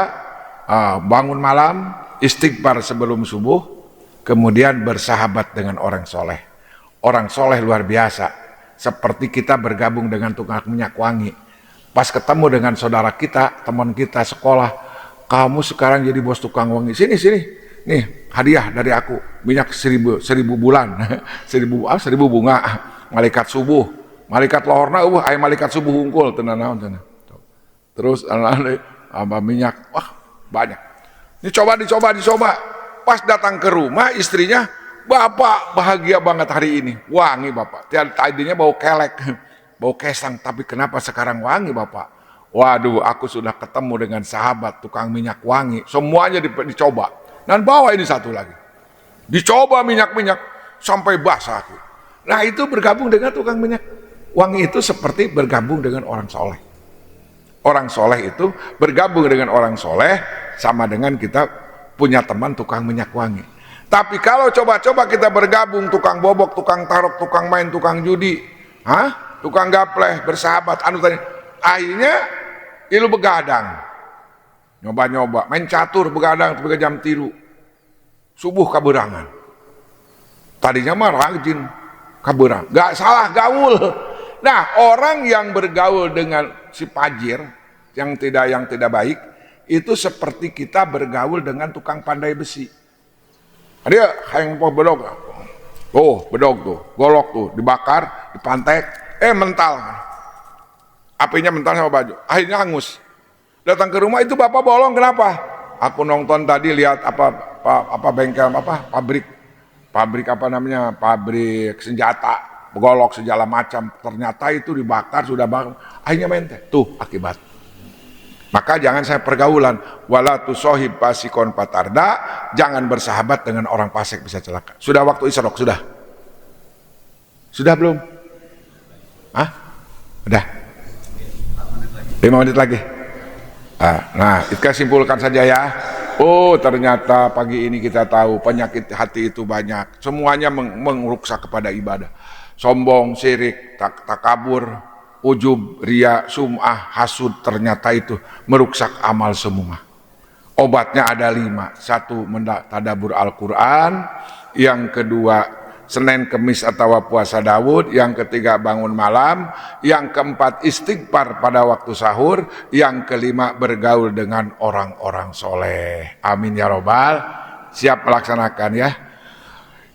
bangun malam, istighfar sebelum subuh, kemudian bersahabat dengan orang soleh. Orang soleh luar biasa. Seperti kita bergabung dengan tukang minyak wangi. Pas ketemu dengan saudara kita, teman kita sekolah, kamu sekarang jadi bos tukang wangi. Sini, nih hadiah dari aku, minyak 1000 bulan, 1000 bunga, malaikat subuh, malaikat lohorna, ayah malaikat subuh unggul, tenan. Terus minyak, wah banyak. Ini dicoba. Pas datang ke rumah istrinya, bapak bahagia banget hari ini, wangi bapak. Tadinya bau kelek, bau kesang, tapi kenapa sekarang wangi bapak? Waduh, aku sudah ketemu dengan sahabat tukang minyak wangi, semuanya dicoba. Dan bawa ini satu lagi, dicoba minyak sampai basah aku. Nah itu bergabung dengan tukang minyak wangi itu seperti bergabung dengan orang soleh. Orang soleh itu bergabung dengan orang soleh sama dengan kita punya teman tukang minyak wangi. Tapi kalau coba-coba kita bergabung tukang bobok, tukang tarok, tukang main, tukang judi, tukang gapleh, bersahabat, akhirnya ilu begadang, nyoba main catur begadang 3 jam 3 subuh kaberangan. Tadinya mah rajin kaberang, gak salah gaul. Nah orang yang bergaul dengan si fajir yang tidak baik itu seperti kita bergaul dengan tukang pandai besi. Dia yang bedog, bedog tuh, golok tuh, dibakar, dipantek, mental. Apinya mental sama baju, akhirnya hangus. Datang ke rumah itu bapak bolong, kenapa? Aku nonton tadi lihat bengkel pabrik pabrik senjata, golok segala macam. Ternyata itu dibakar sudah bang, akhirnya mente. Tuh akibat. Maka jangan saya pergaulan, wala tusohib pasikon patarda, jangan bersahabat dengan orang fasik bisa celaka. Sudah waktu isyrok, sudah? Sudah belum? Udah? 5 menit lagi. Nah, kita simpulkan saja ya. Oh, ternyata pagi ini kita tahu penyakit hati itu banyak. Semuanya mengrusak kepada ibadah. Sombong, syirik, takabur, ujub, ria, sum'ah, hasud, ternyata itu merusak amal semua. Obatnya ada 5. 1, tadabbur Al-Quran. Yang kedua, Senin, Kemis atau puasa Daud. Yang ketiga, bangun malam. Yang keempat, istighfar pada waktu sahur. Yang kelima, bergaul dengan orang-orang soleh. Amin ya robbal. Siap melaksanakan ya.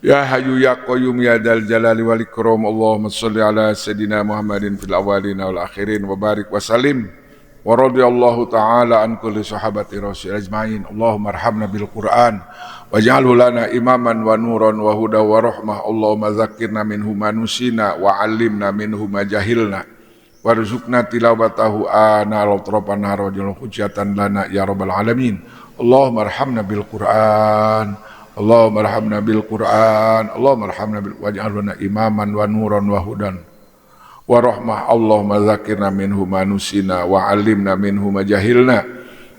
Ya Hayyu ya Qayyum ya Dzal Jalali wal Ikram. Allahumma shalli ala sayidina Muhammadin fil awwalin wal akhirin wa barik wa sallim. Wa radhiyallahu ta'ala an kulli sahabati rasul ajmain. Allahumma arhamna bil Qur'an waj'alhu lana imaman wa nuran wa huda wa rahmah. Allahumma dzakkirna minhu ma nusina wa 'allimna minhu ma jahilna warzuqna tilawatahu ana latrafana rajul hujjatan lana ya rabbal alamin. Allahumma arhamna bil Qur'an, Allahumma arhamna bil Qur'an, Allahumma arhamna bil waj'alhu lana imaman wa nuran wa hudan wa rahmah. Allahumma dzakirna minhu ma nusina wa 'allimna minhu ma jahilna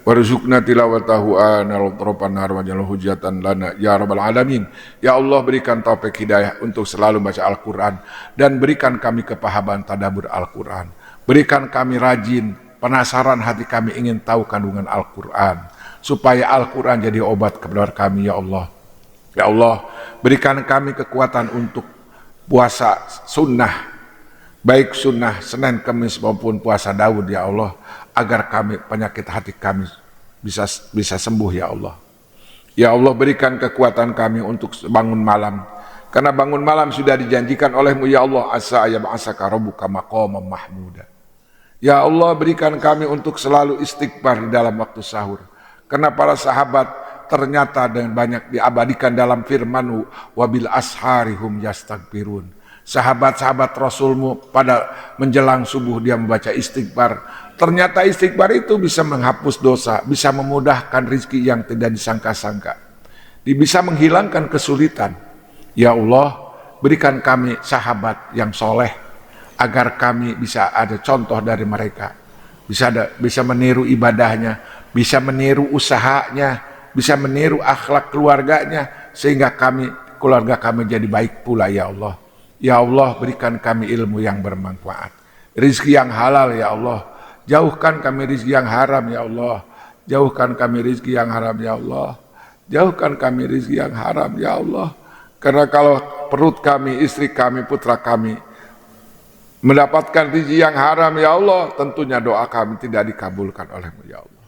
warzuqna tilawatahu ana latrafana rajul hujjatan lana ya rabbal alamin. Ya Allah, berikan taufik hidayah untuk selalu baca Al-Qur'an dan berikan kami kepahaman tadabbur Al-Qur'an. Berikan kami rajin, penasaran hati kami ingin tahu kandungan Al-Qur'an supaya Al-Qur'an jadi obat kepada kami ya Allah. Ya Allah, berikan kami kekuatan untuk puasa sunnah, baik sunnah Senin, Kemis maupun puasa Daud ya Allah, agar kami penyakit hati kami bisa sembuh ya Allah. Ya Allah, berikan kekuatan kami untuk bangun malam, Karena bangun malam sudah dijanjikan olehmu ya Allah, asa yab'asaka rabbuka maqaman mahmuda. Ya Allah, berikan kami untuk selalu istighfar di dalam waktu sahur. Karena para sahabat ternyata dengan banyak diabadikan dalam firman-Mu, wabil asharihum yastaghfirun. Sahabat-sahabat Rasulmu pada menjelang subuh dia membaca istighfar. Ternyata istighfar itu bisa menghapus dosa, bisa memudahkan rezeki yang tidak disangka-sangka, bisa menghilangkan kesulitan. Ya Allah, berikan kami sahabat yang soleh, agar kami bisa ada contoh dari mereka, bisa meniru ibadahnya, bisa meniru usahanya, bisa meniru akhlak keluarganya, sehingga keluarga kami jadi baik pula ya Allah. Ya Allah, berikan kami ilmu yang bermanfaat, rizki yang halal ya Allah. Jauhkan kami rizki yang haram ya Allah. Jauhkan kami rizki yang haram ya Allah. Jauhkan kami rizki yang haram ya Allah. Karena kalau perut kami, istri kami, putra kami mendapatkan rezeki yang haram ya Allah, tentunya doa kami tidak dikabulkan oleh-Mu ya Allah.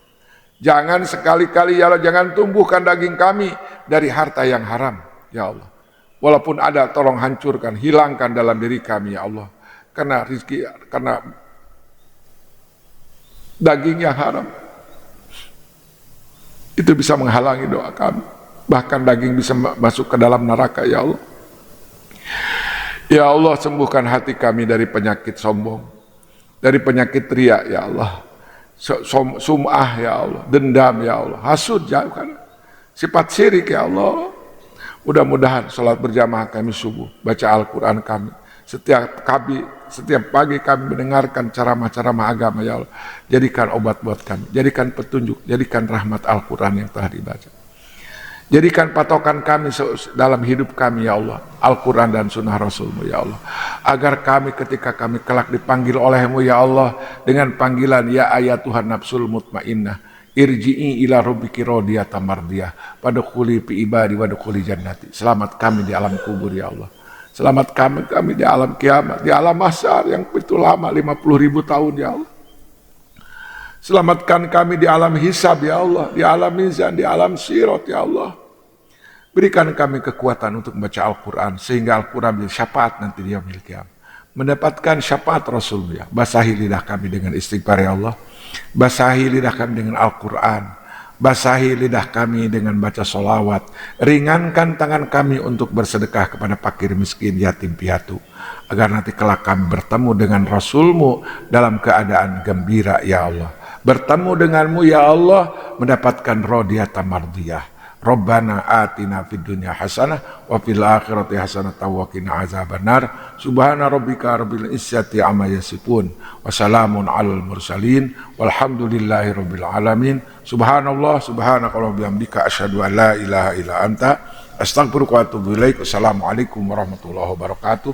Jangan sekali-kali ya Allah, jangan tumbuhkan daging kami dari harta yang haram ya Allah. Walaupun ada, tolong hancurkan, hilangkan dalam diri kami ya Allah. Karena daging yang haram itu bisa menghalangi doa kami. Bahkan daging bisa masuk ke dalam neraka ya Allah. Ya Allah, sembuhkan hati kami dari penyakit sombong, dari penyakit riya ya Allah, sum'ah ya Allah, dendam ya Allah, hasud jauhkan, sifat syirik ya Allah. Mudah-mudahan salat berjamaah kami subuh, baca Al-Quran kami, setiap pagi kami mendengarkan ceramah-ceramah agama ya Allah. Jadikan obat buat kami, jadikan petunjuk, jadikan rahmat Al-Quran yang telah dibaca. Jadikan patokan kami dalam hidup kami ya Allah, Al-Quran dan sunnah Rasul-Mu ya Allah. Agar kami ketika kami kelak dipanggil oleh-Mu ya Allah, dengan panggilan ya ayatuhan nafsul mutmainnah, irji'i ila rabbiki radiyatan mardiyah, wadkhuli fi ibadi wadkhuli jannati. Selamat kami di alam kubur ya Allah. Selamat kami di alam kiamat, di alam mahsyar yang itu lama 50.000 tahun ya Allah. Selamatkan kami di alam hisab ya Allah, di alam mizan, di alam sirat ya Allah. Berikan kami kekuatan untuk membaca Al-Quran, sehingga Al-Quran menjadi syafaat nanti di yaumil qiyamah. Mendapatkan syafaat Rasul ya. Basahi lidah kami dengan istighfar ya Allah. Basahi lidah kami dengan Al-Quran. Basahi lidah kami dengan baca sholawat. Ringankan tangan kami untuk bersedekah kepada fakir miskin, yatim piatu. Agar nanti kelak kami bertemu dengan Rasul-Mu dalam keadaan gembira ya Allah. Bertemu denganmu ya Allah, mendapatkan radiyatan mardiyah. Rabbana atina fid dunya hasanah wa fil akhirati hasanah wa qina azabannar. Subhana rabbika rabbil izzati amma yasifun wa salamun alal mursalin walhamdulillahi rabbil alamin. Subhanallah subhanaka wa bihamdika asyhadu an la ilaha illa anta astaghfiruka wa atubu ilaik. Assalamualaikum warahmatullahi wabarakatuh.